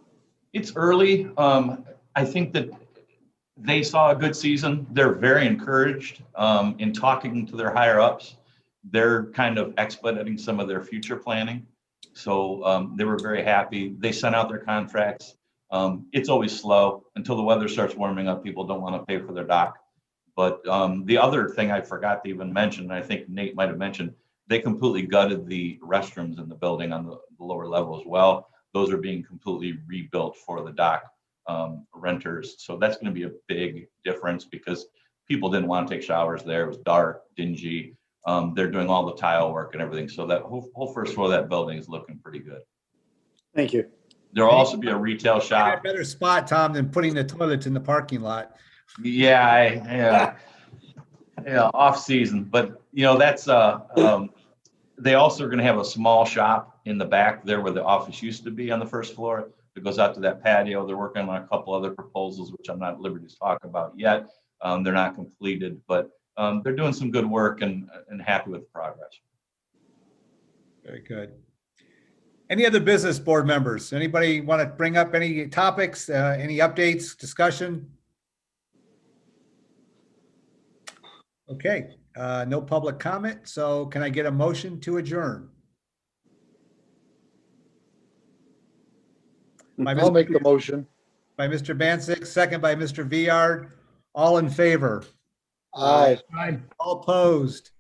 It's early. I think that they saw a good season. They're very encouraged in talking to their higher ups. They're kind of expediting some of their future planning. So they were very happy. They sent out their contracts. It's always slow until the weather starts warming up. People don't want to pay for their dock. But the other thing I forgot to even mention, and I think Nate might have mentioned, they completely gutted the restrooms in the building on the lower level as well. Those are being completely rebuilt for the dock renters. So that's going to be a big difference because people didn't want to take showers there. It was dark, dingy. They're doing all the tile work and everything. So that whole first floor of that building is looking pretty good. Thank you. There'll also be a retail shop. A better spot, Tom, than putting the toilets in the parking lot. Yeah, off season, but that's they also are going to have a small shop in the back there where the office used to be on the first floor that goes out to that patio. They're working on a couple other proposals, which I'm not at liberty to talk about yet. They're not completed, but they're doing some good work and happy with the progress. Very good. Any other business board members? Anybody want to bring up any topics, any updates, discussion? Okay, no public comment. So can I get a motion to adjourn? I'll make the motion. By Mr. Bancek, second by Mr. Viard. All in favor? Aye. All opposed?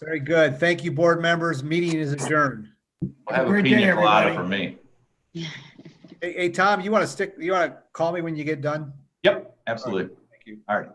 Very good. Thank you, board members. Meeting is adjourned. We'll have a pina colada for me. Hey, Tom, you want to call me when you get done? Yep, absolutely. All right. Thank you. All right.